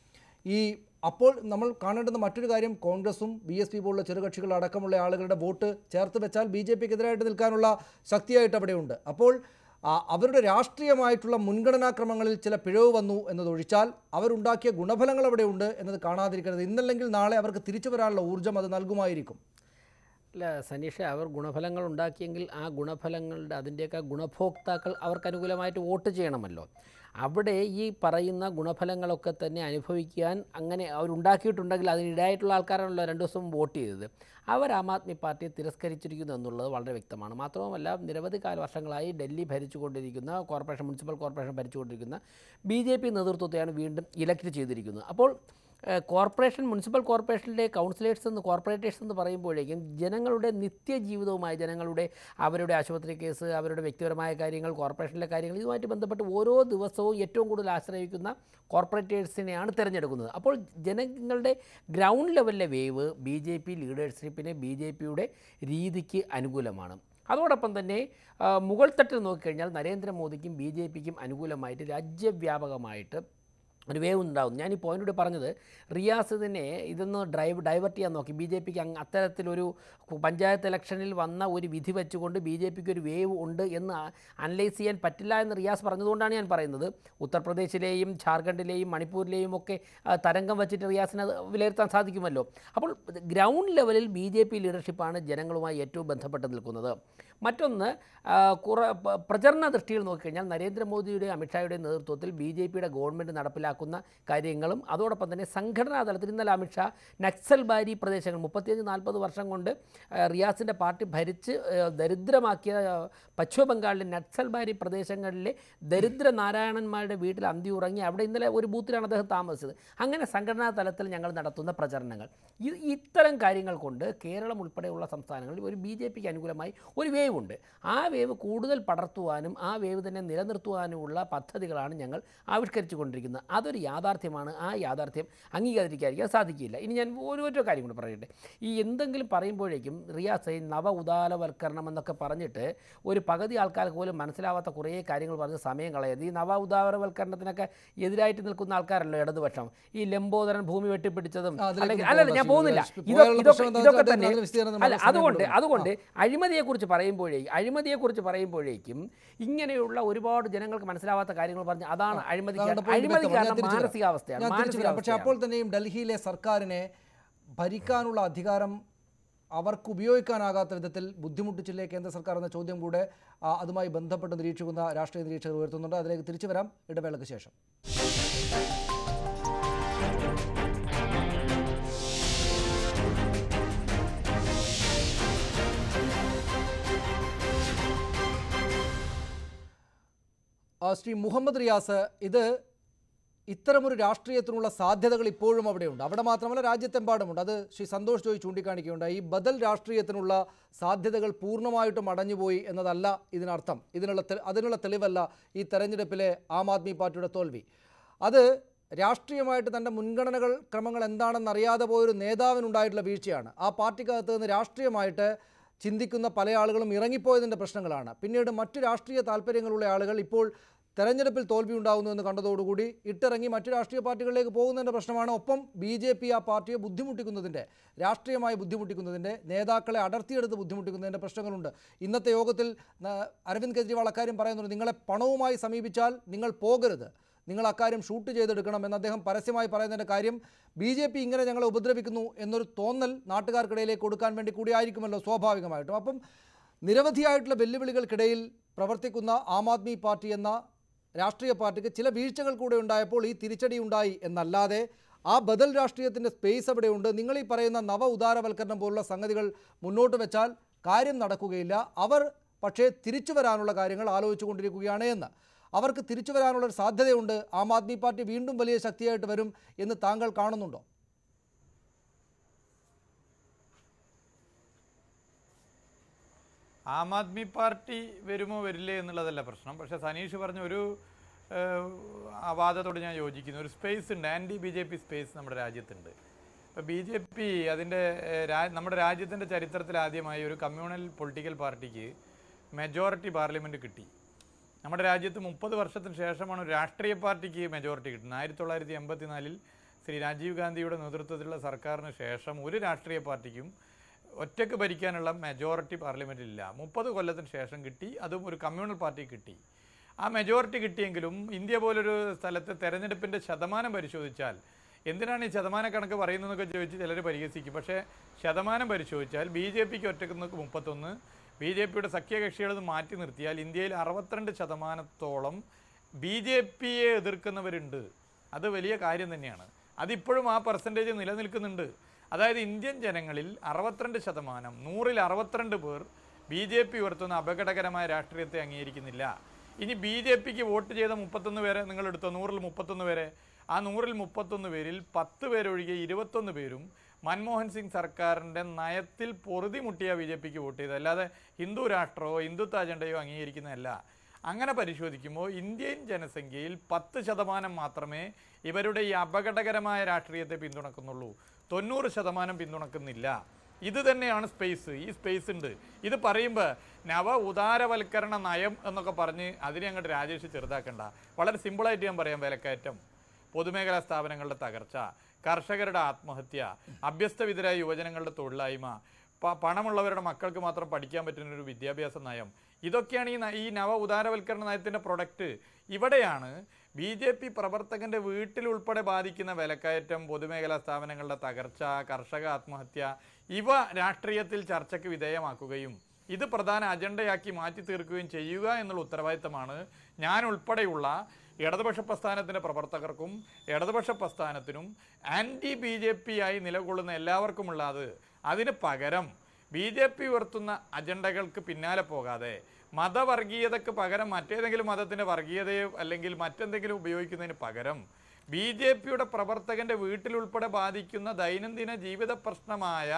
അപ്പോൾ നമ്മൾ കാണേണ്ടുന്ന മറ്റൊരു കാര്യം, കോൺഗ്രസും BSP പോലുള്ള ചെറുകക്ഷികൾ അടക്കമുള്ള ആളുകളുടെ വോട്ട് ചേർത്ത് വെച്ചാൽ BJPക്ക് എതിരായിട്ട് നിൽക്കാനുള്ള ശക്തിയായിട്ട് അവിടെയുണ്ട്. അപ്പോൾ അവരുടെ രാഷ്ട്രീയമായിട്ടുള്ള മുൻഗണനാക്രമങ്ങളിൽ ചില പിഴവ് വന്നു എന്നതൊഴിച്ചാൽ അവരുണ്ടാക്കിയ ഗുണഫലങ്ങൾ അവിടെയുണ്ട് എന്നത് കാണാതിരിക്കരുത്. ഇന്നല്ലെങ്കിൽ നാളെ അവർക്ക് തിരിച്ചു വരാനുള്ള ഊർജ്ജം അത് നൽകുമായിരിക്കും. അല്ല സനീഷ, അവർ ഗുണഫലങ്ങൾ ഉണ്ടാക്കിയെങ്കിൽ ആ ഗുണഫലങ്ങളുടെ അതിൻ്റെയൊക്കെ ഗുണഭോക്താക്കൾ അവർക്ക് അനുകൂലമായിട്ട് വോട്ട് ചെയ്യണമല്ലോ. അവിടെ ഈ പറയുന്ന ഗുണഫലങ്ങളൊക്കെ തന്നെ അനുഭവിക്കാൻ അങ്ങനെ അവരുണ്ടാക്കിയിട്ടുണ്ടെങ്കിൽ അതിനിടയായിട്ടുള്ള ആൾക്കാരാണല്ലോ 2 ദിവസം വോട്ട് ചെയ്തത്. അവർ ആം ആദ്മി പാർട്ടിയെ തിരസ്കരിച്ചിരിക്കുന്നു എന്നുള്ളത് വളരെ വ്യക്തമാണ്. മാത്രവുമല്ല, നിരവധി വർഷങ്ങളായി ഡൽഹി ഭരിച്ചുകൊണ്ടിരിക്കുന്ന മുനിസിപ്പൽ കോർപ്പറേഷൻ ഭരിച്ചുകൊണ്ടിരിക്കുന്ന BJP നേതൃത്വത്തെയാണ് വീണ്ടും ഇലക്ട് ചെയ്തിരിക്കുന്നത്. അപ്പോൾ മുനിസിപ്പൽ കോർപ്പറേഷനിലെ കൗൺസിലേഴ്സ് കോർപ്പറേറ്റേഴ്സ് എന്ന് പറയുമ്പോഴേക്കും ജനങ്ങളുടെ നിത്യജീവിതവുമായി, അവരുടെ ആശുപത്രി കേസ്, അവരുടെ വ്യക്തിപരമായ കാര്യങ്ങൾ, കോർപ്പറേഷനിലെ കാര്യങ്ങൾ, ഇതുമായിട്ട് ബന്ധപ്പെട്ട് ഓരോ ദിവസവും ഏറ്റവും കൂടുതൽ ആശ്രയിക്കുന്ന കോർപ്പറേറ്റേഴ്സിനെയാണ് തിരഞ്ഞെടുക്കുന്നത്. അപ്പോൾ ജനങ്ങളുടെ ഗ്രൗണ്ട് ലെവലിലെ വേവ് BJP ലീഡർഷിപ്പിനെ BJPയുടെ രീതിക്ക് അനുകൂലമാണ്. അതോടൊപ്പം തന്നെ മുകൾ തട്ടിൽ നോക്കിക്കഴിഞ്ഞാൽ നരേന്ദ്രമോദിക്കും BJPക്കും അനുകൂലമായിട്ട് രാജ്യവ്യാപകമായിട്ട് ഒരു വേവ് ഉണ്ടാകും. ഞാൻ ഈ പോയിൻ്റ് പറഞ്ഞത്, റിയാസിനെ ഇതൊന്ന് ഡൈവേർട്ട് ചെയ്യാൻ നോക്കി BJPക്ക് അത്തരത്തിലൊരു പഞ്ചായത്ത് ഇലക്ഷനിൽ വന്ന ഒരു വിധി വെച്ചുകൊണ്ട് BJPക്ക് ഒരു വേവ് ഉണ്ട് എന്ന് അനലൈസ് ചെയ്യാൻ പറ്റില്ല എന്ന് റിയാസ് പറഞ്ഞതുകൊണ്ടാണ് ഞാൻ പറയുന്നത്. ഉത്തർപ്രദേശിലെയും ഝാർഖണ്ഡിലെയും മണിപ്പൂരിലെയും ഒക്കെ തരംഗം വെച്ചിട്ട് റിയാസിനെ വിലയിരുത്താൻ സാധിക്കുമല്ലോ. അപ്പോൾ ഗ്രൗണ്ട് ലെവലിൽ BJP ലീഡർഷിപ്പാണ് ജനങ്ങളുമായി ഏറ്റവും ബന്ധപ്പെട്ട് നിൽക്കുന്നത്. മറ്റൊന്ന്, പ്രചരണ ദൃഷ്ടിയിൽ നോക്കിക്കഴിഞ്ഞാൽ നരേന്ദ്രമോദിയുടെ അമിത്ഷായുടെ നേതൃത്വത്തിൽ BJPയുടെ ഗവൺമെൻറ് നടപ്പിലാക്കുന്ന കാര്യങ്ങളും അതോടൊപ്പം തന്നെ സംഘടനാ തലത്തിൽ ഇന്നലെ അമിത്ഷാ നക്സൽബാരി പ്രദേശങ്ങൾ 35-40 വർഷം കൊണ്ട് റിയാസിൻ്റെ പാർട്ടി ഭരിച്ച് ദരിദ്രമാക്കിയ പശ്ചിമ ബംഗാളിലെ നക്സൽബാരി പ്രദേശങ്ങളിലെ ദരിദ്ര നാരായണന്മാരുടെ വീട്ടിൽ അന്തി ഉറങ്ങി അവിടെ ഇന്നലെ ഒരു ബൂത്തിലാണ് അദ്ദേഹം താമസിച്ചത്. അങ്ങനെ സംഘടനാ തലത്തിൽ ഞങ്ങൾ നടത്തുന്ന പ്രചരണങ്ങൾ, ഇത്തരം കാര്യങ്ങൾ കൊണ്ട് കേരളം ഉൾപ്പെടെയുള്ള സംസ്ഥാനങ്ങളിൽ ഒരു BJPക്ക് അനുകൂലമായി ഒരു വേവ് ഉണ്ട്. ആ വേവ് കൂടുതൽ പടർത്തുവാനും ആ വേവ് തന്നെ നിലനിർത്തുവാനുമുള്ള പദ്ധതികളാണ് ഞങ്ങൾ ആവിഷ്കരിച്ചു കൊണ്ടിരിക്കുന്നത്. അതൊരു യാഥാർത്ഥ്യമാണ്. ആ യാഥാർത്ഥ്യം അംഗീകരിക്കാതിരിക്കാൻ സാധിക്കില്ല. ഇനി ഞാൻ ഓരോ കാര്യം കൂടി പറയട്ടെ. ഈ എന്തെങ്കിലും പറയുമ്പോഴേക്കും റിയാസ് നവ ഉദാരവൽക്കരണം എന്നൊക്കെ പറഞ്ഞിട്ട് ഒരു പകുതി ആൾക്കാർക്ക് പോലും മനസ്സിലാവാത്ത കുറേ കാര്യങ്ങൾ പറഞ്ഞ് സമയം കളയരുത്. ഈ നവ ഉദാരവൽക്കരണത്തിനൊക്കെ എതിരായിട്ട് നിൽക്കുന്ന ആൾക്കാരല്ലോ ഇടതുപക്ഷം. ഈ ലംബോദരൻ ഭൂമി വെട്ടിപ്പിടിച്ചതും അല്ലല്ല, ഞാൻ പോകുന്നില്ല, ഇതൊക്കെ തന്നെ അല്ല. അതുകൊണ്ട് അഴിമതിയെക്കുറിച്ച് പറയുമ്പോഴേക്കും ഇങ്ങനെയുള്ള ഒരുപാട് ജനങ്ങൾക്ക് മനസ്സിലാവാത്ത കാര്യങ്ങൾ പറഞ്ഞ് അതാണ് അഴിമതി കാരണം മാനസികാവസ്ഥയാണ്. പക്ഷേ അപ്പോൾ തന്നെയും ഡൽഹിയിലെ സർക്കാരിനെ ഭരിക്കാനുള്ള അധികാരം അവർക്ക് ഉപയോഗിക്കാനാകാത്ത വിധത്തിൽ ബുദ്ധിമുട്ടിച്ചില്ലേ കേന്ദ്ര സർക്കാർ എന്ന ചോദ്യം കൂടെ അതുമായി ബന്ധപ്പെട്ട് നിരീക്ഷിക്കുന്ന രാഷ്ട്രീയ നിരീക്ഷകർ ഉയർത്തുന്നുണ്ട്. അതിലേക്ക് തിരിച്ചു വരാം ഇടവേളയ്ക്ക് ശേഷം. ശ്രീ മുഹമ്മദ് റിയാസ്, ഇത്തരമൊരു രാഷ്ട്രീയത്തിനുള്ള സാധ്യതകൾ ഇപ്പോഴും അവിടെയുണ്ട്. അവിടെ മാത്രമല്ല, രാജ്യത്തെമ്പാടുമുണ്ട്. അത് ശ്രീ സന്തോഷ് ജോയി ചൂണ്ടിക്കാണിക്കുകയുണ്ട്. ഈ ബദൽ രാഷ്ട്രീയത്തിനുള്ള സാധ്യതകൾ പൂർണ്ണമായിട്ടും അടഞ്ഞുപോയി എന്നതല്ല ഇതിനർത്ഥം. അതിനുള്ള തെളിവല്ല ഈ തെരഞ്ഞെടുപ്പിലെ ആം ആദ്മി പാർട്ടിയുടെ തോൽവി. അത് രാഷ്ട്രീയമായിട്ട് തൻ്റെ മുൻഗണനകൾ ക്രമങ്ങൾ എന്താണെന്നറിയാതെ പോയൊരു നേതാവിനുണ്ടായിട്ടുള്ള വീഴ്ചയാണ്. ആ പാർട്ടിക്കകത്ത് നിന്ന് രാഷ്ട്രീയമായിട്ട് ചിന്തിക്കുന്ന പല ആളുകളും ഇറങ്ങിപ്പോയതിൻ്റെ പ്രശ്നങ്ങളാണ്. പിന്നീട് മറ്റു രാഷ്ട്രീയ താല്പര്യങ്ങളുള്ള ആളുകൾ ഇപ്പോൾ തെരഞ്ഞെടുപ്പിൽ തോൽവി ഉണ്ടാകുന്നു എന്ന് കണ്ടതോടുകൂടി ഇട്ടിറങ്ങി മറ്റു രാഷ്ട്രീയ പാർട്ടികളിലേക്ക് പോകുന്നതിൻ്റെ പ്രശ്നമാണ്. ഒപ്പം BJP ആ പാർട്ടിയെ ബുദ്ധിമുട്ടിക്കുന്നതിൻ്റെ, രാഷ്ട്രീയമായി ബുദ്ധിമുട്ടിക്കുന്നതിൻ്റെ, നേതാക്കളെ അടർത്തിയെടുത്ത് ബുദ്ധിമുട്ടിക്കുന്നതിൻ്റെ പ്രശ്നങ്ങളുണ്ട്. ഇന്നത്തെ യോഗത്തിൽ അരവിന്ദ് കെജ്രിവാൾ അക്കാര്യം പറയുന്നുണ്ട്. നിങ്ങളെ പണവുമായി സമീപിച്ചാൽ നിങ്ങൾ പോകരുത്, നിങ്ങൾ അക്കാര്യം ഷൂട്ട് ചെയ്തെടുക്കണം എന്ന് അദ്ദേഹം പരസ്യമായി പറയുന്നതിൻ്റെ കാര്യം BJP ഇങ്ങനെ ഞങ്ങളെ ഉപദ്രവിക്കുന്നു എന്നൊരു തോന്നൽ നാട്ടുകാർക്കിടയിലേക്ക് കൊടുക്കാൻ വേണ്ടി കൂടിയായിരിക്കുമല്ലോ സ്വാഭാവികമായിട്ടും. അപ്പം നിരവധിയായിട്ടുള്ള വെല്ലുവിളികൾക്കിടയിൽ പ്രവർത്തിക്കുന്ന ആം ആദ്മി പാർട്ടി എന്ന രാഷ്ട്രീയ പാർട്ടിക്ക് ചില വീഴ്ചകൾ കൂടെ ഉണ്ടായപ്പോൾ ഈ തിരിച്ചടി ഉണ്ടായി എന്നല്ലാതെ ആ ബദൽ രാഷ്ട്രീയത്തിൻ്റെ സ്പേസ് അവിടെയുണ്ട്. നിങ്ങൾ ഈ പറയുന്ന നവ ഉദാരവൽക്കരണം പോലുള്ള സംഗതികൾ മുന്നോട്ട് വെച്ചാൽ കാര്യം നടക്കുകയില്ല. അവർ പക്ഷേ തിരിച്ചു വരാനുള്ള കാര്യങ്ങൾ ആലോചിച്ചു കൊണ്ടിരിക്കുകയാണ് എന്ന്. അവർക്ക് തിരിച്ചു വരാനുള്ളൊരു സാധ്യതയുണ്ട്? ആം ആദ്മി പാർട്ടി വീണ്ടും വലിയ ശക്തിയായിട്ട് വരും എന്ന് താങ്കൾ കാണുന്നുണ്ടോ? ആം ആദ്മി പാർട്ടി വരുമോ വരില്ലേ എന്നുള്ളതല്ല പ്രശ്നം. പക്ഷേ സനീഷ് പറഞ്ഞ ഒരു വാദത്തോട് ഞാൻ യോജിക്കുന്നു. ഒരു സ്പേസ് ഉണ്ട്, ആൻറ്റി BJP സ്പേസ് നമ്മുടെ രാജ്യത്തുണ്ട്. ഇപ്പോൾ BJP അതിൻ്റെ നമ്മുടെ രാജ്യത്തിൻ്റെ ചരിത്രത്തിൽ ആദ്യമായി ഒരു കമ്മ്യൂണൽ പൊളിറ്റിക്കൽ പാർട്ടിക്ക് മെജോറിറ്റി പാർലമെൻറ്റ് കിട്ടി. നമ്മുടെ രാജ്യത്ത് 30 വർഷത്തിന് ശേഷമാണ് ഒരു രാഷ്ട്രീയ പാർട്ടിക്ക് മെജോറിറ്റി കിട്ടുന്നത്. 1984 ശ്രീ രാജീവ് ഗാന്ധിയുടെ നേതൃത്വത്തിലുള്ള സർക്കാരിന് ശേഷം ഒരു രാഷ്ട്രീയ പാർട്ടിക്കും ഒറ്റയ്ക്ക് ഭരിക്കാനുള്ള മെജോറിറ്റി പാർലമെൻറ്റിലില്ല. 30 കൊല്ലത്തിന് ശേഷം കിട്ടി, അതും ഒരു കമ്മ്യൂണൽ പാർട്ടിക്ക് കിട്ടി. ആ മെജോറിറ്റി കിട്ടിയെങ്കിലും ഇന്ത്യ പോലൊരു സ്ഥലത്ത് തെരഞ്ഞെടുപ്പിൻ്റെ ശതമാനം പരിശോധിച്ചാൽ, എന്തിനാണ് ഈ ശതമാന കണക്ക് പറയുന്നതെന്നൊക്കെ ചോദിച്ച് ചിലർ പരിഹസിക്കും. പക്ഷേ ശതമാനം പരിശോധിച്ചാൽ BJPക്ക് ഒറ്റക്ക് 31, BJPയുടെ സഖ്യകക്ഷികളത് മാറ്റി നിർത്തിയാൽ ഇന്ത്യയിൽ 62% BJPയെ എതിർക്കുന്നവരുണ്ട്. അത് വലിയ കാര്യം തന്നെയാണ്. അതിപ്പോഴും ആ പെർസെൻറ്റേജ് നിലനിൽക്കുന്നുണ്ട്. അതായത് ഇന്ത്യൻ ജനങ്ങളിൽ 62%, 100-ൽ 62 പേർ BJP ഉയർത്തുന്ന അപകടകരമായ രാഷ്ട്രീയത്തെ അംഗീകരിക്കുന്നില്ല. ഇനി BJPക്ക് വോട്ട് ചെയ്ത 31 പേരെ നിങ്ങളെടുത്തോ, 100-ൽ 31 പേരെ. ആ 100-ൽ 31 പേരിൽ 10 പേരൊഴികെ 21 പേരും മൻമോഹൻ സിംഗ് സർക്കാരിൻ്റെ നയത്തിൽ പൊറുതി മുട്ടിയ BJPക്ക് വോട്ട് ചെയ്തത്, അല്ലാതെ ഹിന്ദു രാഷ്ട്രമോ ഹിന്ദുത്വ അജണ്ടയോ അംഗീകരിക്കുന്നതല്ല. അങ്ങനെ പരിശോധിക്കുമ്പോൾ ഇന്ത്യൻ ജനസംഖ്യയിൽ 10% മാത്രമേ ഇവരുടെ ഈ അപകടകരമായ രാഷ്ട്രീയത്തെ പിന്തുണക്കുന്നുള്ളൂ. 90% പിന്തുണക്കുന്നില്ല. ഇത് തന്നെയാണ് സ്പേസ്. ഈ സ്പേസ് ഉണ്ട്. ഇത് പറയുമ്പോൾ നവ ഉദാരവൽക്കരണ നയം എന്നൊക്കെ പറഞ്ഞ് അതിനെ അങ്ങോട്ട് രാജേഷ് ചെറുതാക്കണ്ട. വളരെ സിമ്പിളായിട്ട് ഞാൻ പറയാം. വിലക്കയറ്റം, പൊതുമേഖലാ സ്ഥാപനങ്ങളുടെ തകർച്ച, കർഷകരുടെ ആത്മഹത്യ, അഭ്യസ്തവിധരായ യുവജനങ്ങളുടെ തൊഴിലായ്മ, പണമുള്ളവരുടെ മക്കൾക്ക് മാത്രം പഠിക്കാൻ പറ്റുന്നൊരു വിദ്യാഭ്യാസ നയം, ഇതൊക്കെയാണ് ഈ നവ ഉദാരവൽക്കരണ നയത്തിൻ്റെ പ്രൊഡക്റ്റ്. ഇവിടെയാണ് BJP പ്രവർത്തകൻ്റെ വീട്ടിലുൾപ്പെടെ ബാധിക്കുന്ന വിലക്കയറ്റം, പൊതുമേഖലാ സ്ഥാപനങ്ങളുടെ തകർച്ച, കർഷക ആത്മഹത്യ, ഇവ രാഷ്ട്രീയത്തിൽ ചർച്ചയ്ക്ക് വിധേയമാക്കുകയും ഇത് പ്രധാന അജണ്ടയാക്കി മാറ്റി തീർക്കുകയും ചെയ്യുക എന്നുള്ള ഉത്തരവാദിത്തമാണ് ഞാൻ ഉൾപ്പെടെയുള്ള ഇടതുപക്ഷ പ്രസ്ഥാനത്തിൻ്റെ പ്രവർത്തകർക്കും ഇടതുപക്ഷ പ്രസ്ഥാനത്തിനും ആൻറ്റി BJP ആയി നിലകൊള്ളുന്ന എല്ലാവർക്കുമുള്ളത്. അതിന് പകരം BJP ഉയർത്തുന്ന അജണ്ടകൾക്ക് പിന്നാലെ പോകാതെ മതവർഗീയതയ്ക്ക് പകരം മറ്റേതെങ്കിലും മതത്തിൻ്റെ വർഗീയതയോ അല്ലെങ്കിൽ മറ്റെന്തെങ്കിലും ഉപയോഗിക്കുന്നതിന് പകരം BJPയുടെ പ്രവർത്തകൻ്റെ വീട്ടിലുൾപ്പെടെ ബാധിക്കുന്ന ദൈനംദിന ജീവിത പ്രശ്നമായ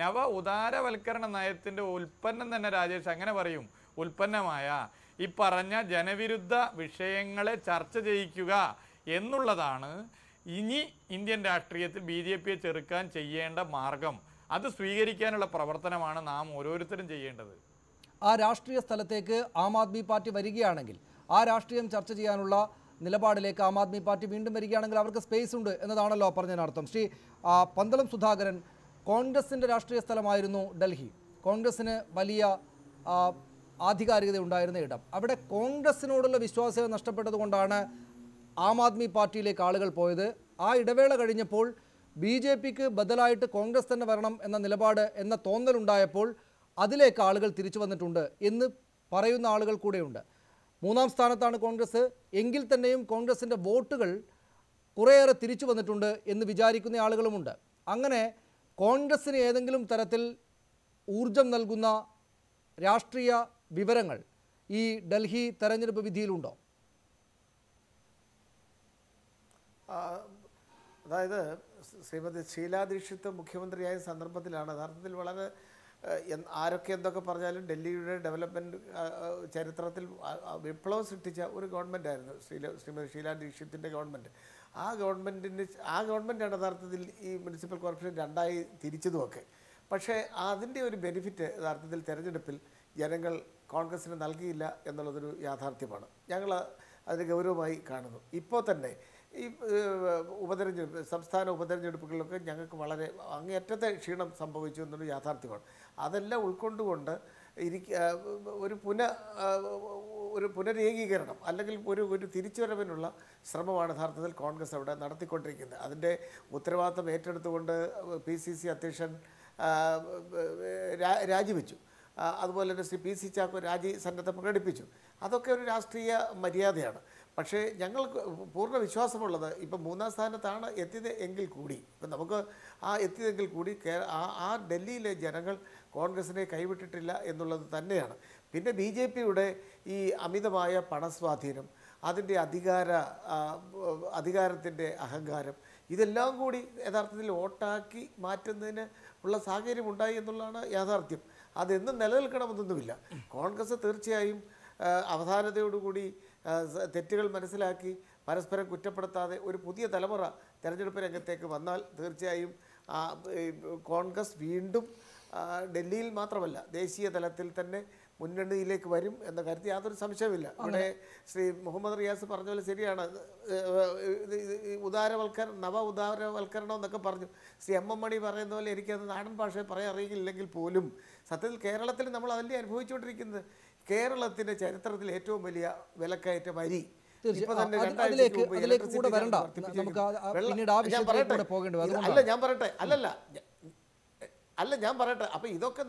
നവ ഉദാരവൽക്കരണ നയത്തിൻ്റെ ഉൽപ്പന്നം തന്നെ രാജേഷ് അങ്ങനെ പറയും, ഉൽപ്പന്നമായ ഈ പറഞ്ഞ ജനവിരുദ്ധ വിഷയങ്ങളെ ചർച്ച ചെയ്യിക്കുക എന്നുള്ളതാണ് ഇനി ഇന്ത്യൻ രാഷ്ട്രീയത്തിൽ BJPയെ ചെറുക്കാൻ ചെയ്യേണ്ട മാർഗം. അത് സ്വീകരിക്കാനുള്ള പ്രവർത്തനമാണ് നാം ഓരോരുത്തരും ചെയ്യേണ്ടത്. ആ രാഷ്ട്രീയ സ്ഥലത്തേക്ക് ആം ആദ്മി പാർട്ടി വരികയാണെങ്കിൽ, ആ രാഷ്ട്രീയം ചർച്ച ചെയ്യാനുള്ള നിലപാടിലേക്ക് ആം ആദ്മി പാർട്ടി വീണ്ടും വരികയാണെങ്കിൽ അവർക്ക് സ്പേസ് ഉണ്ട് എന്നതാണല്ലോ പറഞ്ഞതിനർത്ഥം. ശ്രീ പന്തളം സുധാകരൻ, കോൺഗ്രസിൻ്റെ രാഷ്ട്രീയ സ്ഥലമായിരുന്നു ഡൽഹി. കോൺഗ്രസ്സിന് വലിയ ആധികാരികത ഉണ്ടായിരുന്ന ഇടം. അവിടെ കോൺഗ്രസ്സിനോടുള്ള വിശ്വാസ്യത നഷ്ടപ്പെട്ടതുകൊണ്ടാണ് ആം ആദ്മി പാർട്ടിയിലേക്ക് ആളുകൾ പോയത്. ആ ഇടവേള കഴിഞ്ഞപ്പോൾ BJPക്ക് ബദലായിട്ട് കോൺഗ്രസ് തന്നെ വരണം എന്ന നിലപാട് എന്ന തോന്നലുണ്ടായപ്പോൾ അതിലേക്ക് ആളുകൾ തിരിച്ചു വന്നിട്ടുണ്ട് എന്ന് പറയുന്ന ആളുകൾ കൂടെയുണ്ട്. 3-ാം സ്ഥാനത്താണ് കോൺഗ്രസ് എങ്കിൽ തന്നെയും കോൺഗ്രസിൻ്റെ വോട്ടുകൾ കുറേയേറെ തിരിച്ചു വന്നിട്ടുണ്ട് എന്ന് വിചാരിക്കുന്ന ആളുകളുമുണ്ട്. അങ്ങനെ കോൺഗ്രസ്സിന് ഏതെങ്കിലും തരത്തിൽ ഊർജം നൽകുന്ന രാഷ്ട്രീയ വിവരങ്ങൾ ഈ ഡൽഹി തെരഞ്ഞെടുപ്പ് വിധിയിലുണ്ടോ? അതായത് ശ്രീമതി ഷീലാ ദീക്ഷിത് മുഖ്യമന്ത്രിയായ സന്ദർഭത്തിലാണ് യഥാർത്ഥത്തിൽ വളരെ ആരൊക്കെ എന്തൊക്കെ പറഞ്ഞാലും ഡൽഹിയുടെ ഡെവലപ്മെൻറ്റ് ചരിത്രത്തിൽ വിപ്ലവം സൃഷ്ടിച്ച ഒരു ഗവൺമെൻറ്റായിരുന്നു ശ്രീമതി ഷീലാ ദീക്ഷിത്തിൻ്റെ ഗവൺമെൻറ്. ആ ഗവൺമെൻറ്റാണ് യഥാർത്ഥത്തിൽ ഈ മുനിസിപ്പൽ കോർപ്പറേഷൻ 2ആയി തിരിച്ചതുമൊക്കെ. പക്ഷേ അതിൻ്റെ ഒരു ബെനിഫിറ്റ് യഥാർത്ഥത്തിൽ തെരഞ്ഞെടുപ്പിൽ ജനങ്ങൾ കോൺഗ്രസ്സിന് നൽകിയില്ല എന്നുള്ളതൊരു യാഥാർത്ഥ്യമാണ്. ഞങ്ങൾ അതിന് ഗൗരവമായി കാണുന്നു. ഇപ്പോൾ തന്നെ ഈ സംസ്ഥാന ഉപതെരഞ്ഞെടുപ്പുകളിലൊക്കെ ഞങ്ങൾക്ക് വളരെ അങ്ങേയറ്റത്തെ ക്ഷീണം സംഭവിച്ചു എന്നൊരു യാഥാർത്ഥ്യമാണ്. അതെല്ലാം ഉൾക്കൊണ്ടുകൊണ്ട് ഒരു പുനരേകീകരണം അല്ലെങ്കിൽ ഒരു തിരിച്ചുവരവിനുള്ള ശ്രമമാണ് യഥാർത്ഥത്തിൽ കോൺഗ്രസ് അവിടെ നടത്തിക്കൊണ്ടിരിക്കുന്നത്. അതിൻ്റെ ഉത്തരവാദിത്തം ഏറ്റെടുത്തുകൊണ്ട് PCC അധ്യക്ഷൻ രാജിവെച്ചു. അതുപോലെ തന്നെ ശ്രീ PC ചാക്കോ രാജി സന്നദ്ധ പ്രകടിപ്പിച്ചു. അതൊക്കെ ഒരു രാഷ്ട്രീയ മര്യാദയാണ്. പക്ഷേ ഞങ്ങൾക്ക് പൂർണ്ണ വിശ്വാസമുള്ളത് ഇപ്പം 3-ാം സ്ഥാനത്താണ് എത്തിയത് എങ്കിൽ കൂടി, ഇപ്പം നമുക്ക് എത്തിയതെങ്കിൽ കൂടി ആ ഡൽഹിയിലെ ജനങ്ങൾ കോൺഗ്രസിനെ കൈവിട്ടിട്ടില്ല എന്നുള്ളത് തന്നെയാണ്. പിന്നെ BJPയുടെ ഈ അമിതമായ പണസ്വാധീനം, അതിൻ്റെ അധികാരത്തിൻ്റെ അഹങ്കാരം, ഇതെല്ലാം കൂടി യഥാർത്ഥത്തിൽ വോട്ടാക്കി മാറ്റുന്നതിന് ഉള്ള സാഹചര്യം ഉണ്ടായി എന്നുള്ളതാണ് യാഥാർത്ഥ്യം. അതെന്നും നിലനിൽക്കണമെന്നൊന്നുമില്ല. കോൺഗ്രസ് തീർച്ചയായും അവധാനതയോടുകൂടി തെറ്റുകൾ മനസ്സിലാക്കി പരസ്പരം കുറ്റപ്പെടുത്താതെ ഒരു പുതിയ തലമുറ തെരഞ്ഞെടുപ്പ് രംഗത്തേക്ക് വന്നാൽ തീർച്ചയായും കോൺഗ്രസ് വീണ്ടും ഡൽഹിയിൽ മാത്രമല്ല ദേശീയ തലത്തിൽ തന്നെ മുന്നണിയിലേക്ക് വരും എന്ന കാര്യത്തിൽ യാതൊരു സംശയമില്ല. ഇവിടെ ശ്രീ മുഹമ്മദ് റിയാസ് പറഞ്ഞ പോലെ ശരിയാണ്. നവ ഉദാരവൽക്കരണം എന്നൊക്കെ പറഞ്ഞു. ശ്രീ എം എം മണി പറയുന്ന പോലെ എനിക്കത് നാടൻ ഭാഷയിൽ പറയാൻ അറിയില്ലെങ്കിൽ പോലും സത്യത്തിൽ കേരളത്തിൽ നമ്മൾ അതല്ലേ അനുഭവിച്ചുകൊണ്ടിരിക്കുന്നത്. കേരളത്തിൻ്റെ ചരിത്രത്തിൽ ഏറ്റവും വലിയ വിലക്കയറ്റം അരി. ഞാൻ പറയട്ടെ അപ്പോൾ ഇതൊക്കെ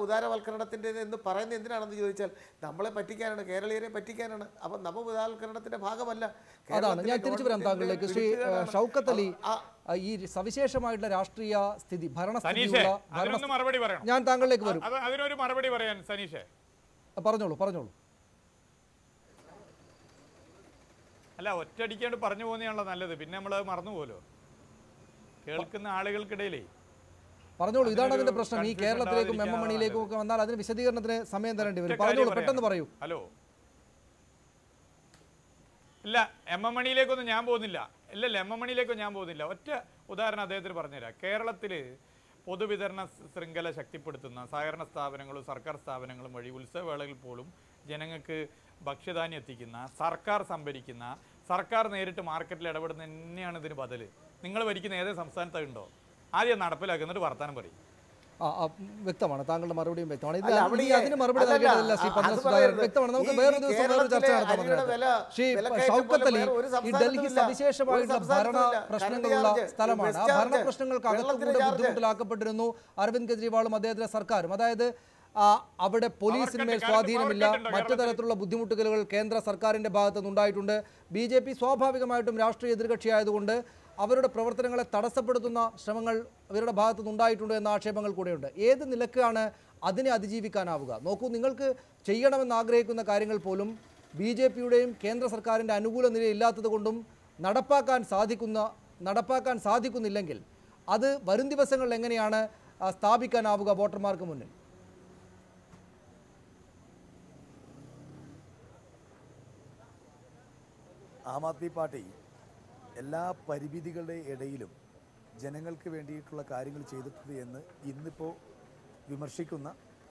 ഉദാരവൽക്കരണത്തിൻ്റെ എന്ന് പറയുന്നത് എന്തിനാണെന്ന് ചോദിച്ചാൽ നമ്മളെ പറ്റിക്കാനാണ്, കേരളീയരെ പറ്റിക്കാനാണ്. അപ്പം ഉദാരവൽക്കരണത്തിന്റെ ഭാഗമല്ല. അതാണ് ഞാൻ തിരിച്ചു വരാം താങ്കളിലേക്ക്. ശ്രീ ഷൗക്കത്ത് അലി, ഈ സവിശേഷമായിട്ടുള്ള രാഷ്ട്രീയ സ്ഥിതി ഞാൻ താങ്കളിലേക്ക് വരും. അതിനൊരു മറുപടി പറയാൻ സനീഷേ പറഞ്ഞോളൂ. അല്ല, ഒറ്റയടിക്കാണ്ട് പറഞ്ഞു പോകുന്നതാണല്ലോ നല്ലത്. പിന്നെ നമ്മൾ മറന്നു പോലോ കേൾക്കുന്ന ആളുകൾക്കിടയിലേ. പറഞ്ഞോളൂ, ഇതാണ് അതിന്റെ പ്രശ്നം. ഈ കേരളത്തിലേക്കും എം എം മണിയിലേക്കും ഒക്കെ വന്നാൽ അതിന് വിശദീകരണത്തിന് സമയം തരേണ്ടി വരും. പറഞ്ഞോളൂ, പെട്ടെന്ന് പറയൂ. ഹലോ, ഇല്ല എം എം മണിയിലേക്കൊന്നും ഞാൻ പോകുന്നില്ല. എം എം മണിയിലേക്കൊന്നും ഞാൻ പോകുന്നില്ല. ഒറ്റ ഉദാഹരണം അദ്ദേഹത്തിന് പറഞ്ഞുതരാം. കേരളത്തിൽ പൊതുവിതരണ ശൃംഖല ശക്തിപ്പെടുത്തുന്ന സഹകരണ സ്ഥാപനങ്ങളും സർക്കാർ സ്ഥാപനങ്ങളും വഴി ഉത്സവവേളകളിൽ പോലും ജനങ്ങൾക്ക് ഭക്ഷ്യധാന്യം എത്തിക്കുന്ന, സർക്കാർ സംഭരിക്കുന്ന, സർക്കാർ നേരിട്ട് മാർക്കറ്റിൽ ഇടപെടുന്ന തന്നെയാണ് ഇതിന് ബദൽ. നിങ്ങൾ ഭരിക്കുന്ന ഏതേ സംസ്ഥാനത്തുണ്ടോ ആദ്യം നടപ്പിലാക്കുന്നിട്ട് വർത്താനം പറയും. വ്യക്തമാണ്, താങ്കളുടെ മറുപടിയും വ്യക്തമാണ്. അതിന് മറുപടി നൽകേണ്ടതല്ല ശ്രീ വ്യക്തമാണ്. നമുക്ക് വേറൊരു ദിവസം വേറൊരു ചർച്ച നടത്താം. ശ്രീ ഷൗക്കത്ത് അലി, ഈ ഡൽഹി സവിശേഷമായിട്ടുള്ള ഭരണ പ്രശ്നങ്ങളുള്ള സ്ഥലമാണ്. ആ ഭരണ പ്രശ്നങ്ങൾക്ക് അകത്തുകൂടെ ബുദ്ധിമുട്ടിലാക്കപ്പെട്ടിരുന്നു അരവിന്ദ് കെജ്രിവാളും അദ്ദേഹത്തിന്റെ സർക്കാരും. അതായത് അവിടെ പോലീസിന്മേൽ സ്വാധീനമില്ല, മറ്റു തരത്തിലുള്ള ബുദ്ധിമുട്ടുകൾ കേന്ദ്ര സർക്കാരിൻ്റെ ഭാഗത്തുനിന്നുണ്ടായിട്ടുണ്ട്. BJP സ്വാഭാവികമായിട്ടും രാഷ്ട്രീയ എതിർകക്ഷിയായതുകൊണ്ട് അവരുടെ പ്രവർത്തനങ്ങളെ തടസ്സപ്പെടുത്തുന്ന ശ്രമങ്ങൾ അവരുടെ ഭാഗത്തുനിന്നുണ്ടായിട്ടുണ്ട് എന്ന ആക്ഷേപങ്ങൾ കൂടെയുണ്ട്. ഏത് നിലക്കാണ് അതിനെ അതിജീവിക്കാനാവുക? നോക്കൂ, നിങ്ങൾക്ക് ചെയ്യണമെന്ന് ആഗ്രഹിക്കുന്ന കാര്യങ്ങൾ പോലും BJPയുടെയും കേന്ദ്ര സർക്കാരിൻ്റെ അനുകൂല നിലയില്ലാത്തത് കൊണ്ടും നടപ്പാക്കാൻ സാധിക്കുന്നില്ലെങ്കിൽ അത് വരും ദിവസങ്ങളിൽ എങ്ങനെയാണ് സ്ഥാപിക്കാനാവുക വോട്ടർമാർക്ക് മുന്നിൽ? ആം ആദ്മി പാർട്ടി എല്ലാ പരിമിതികളുടെ ഇടയിലും ജനങ്ങൾക്ക് വേണ്ടിയിട്ടുള്ള കാര്യങ്ങൾ ചെയ്തിട്ടുണ്ട് എന്ന് ഇന്നിപ്പോൾ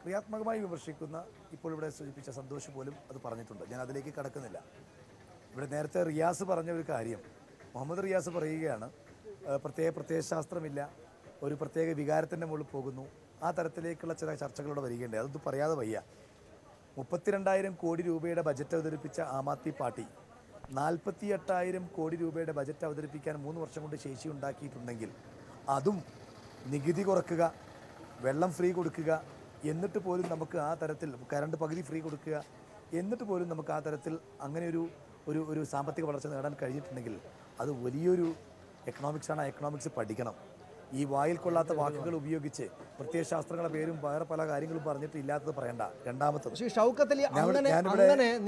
ക്രിയാത്മകമായി വിമർശിക്കുന്ന ഇപ്പോൾ ഇവിടെ സൂചിപ്പിച്ച സന്തോഷ് പോലും അത് പറഞ്ഞിട്ടുണ്ട്. ഞാൻ അതിലേക്ക് കടക്കുന്നില്ല. ഇവിടെ നേരത്തെ റിയാസ് പറഞ്ഞ ഒരു കാര്യം, മുഹമ്മദ് റിയാസ് പറയുകയാണ് പ്രത്യയശാസ്ത്രമില്ല, ഒരു പ്രത്യേക വികാരത്തിൻ്റെ മുകളിൽ പോകുന്നു. ആ തരത്തിലേക്കുള്ള ചില ചർച്ചകളോടെ വരികയുണ്ട്. അതൊന്നും പറയാതെ വയ്യ. 32,000 കോടി രൂപയുടെ ബജറ്റ് അവതരിപ്പിച്ച ആം ആദ്മി പാർട്ടി 48,000 കോടി രൂപയുടെ ബജറ്റ് അവതരിപ്പിക്കാൻ 3 വർഷം കൊണ്ട് ശേഷി ഉണ്ടാക്കിയിട്ടുണ്ടെങ്കിൽ അതും നികുതി കുറക്കുക, വെള്ളം ഫ്രീ കൊടുക്കുക, എന്നിട്ട് പോലും നമുക്ക് ആ തരത്തിൽ കറണ്ട് പകുതി ഫ്രീ കൊടുക്കുക, എന്നിട്ട് പോലും നമുക്ക് ആ തരത്തിൽ അങ്ങനെ ഒരു സാമ്പത്തിക വളർച്ച നേടാൻ കഴിഞ്ഞിട്ടുണ്ടെങ്കിൽ അത് വലിയൊരു എക്കണോമിക്സാണ്. ആ എക്കണോമിക്സ് പഠിക്കണം. ഈ വായിൽ കൊള്ളാത്ത വാക്കുകൾ ഉപയോഗിച്ച് പ്രത്യയശാസ്ത്രങ്ങളുടെ പേരും വേറെ പല കാര്യങ്ങളും പറഞ്ഞിട്ട് ഇല്ലാത്തത് പറയണ്ട. രണ്ടാമത്തത്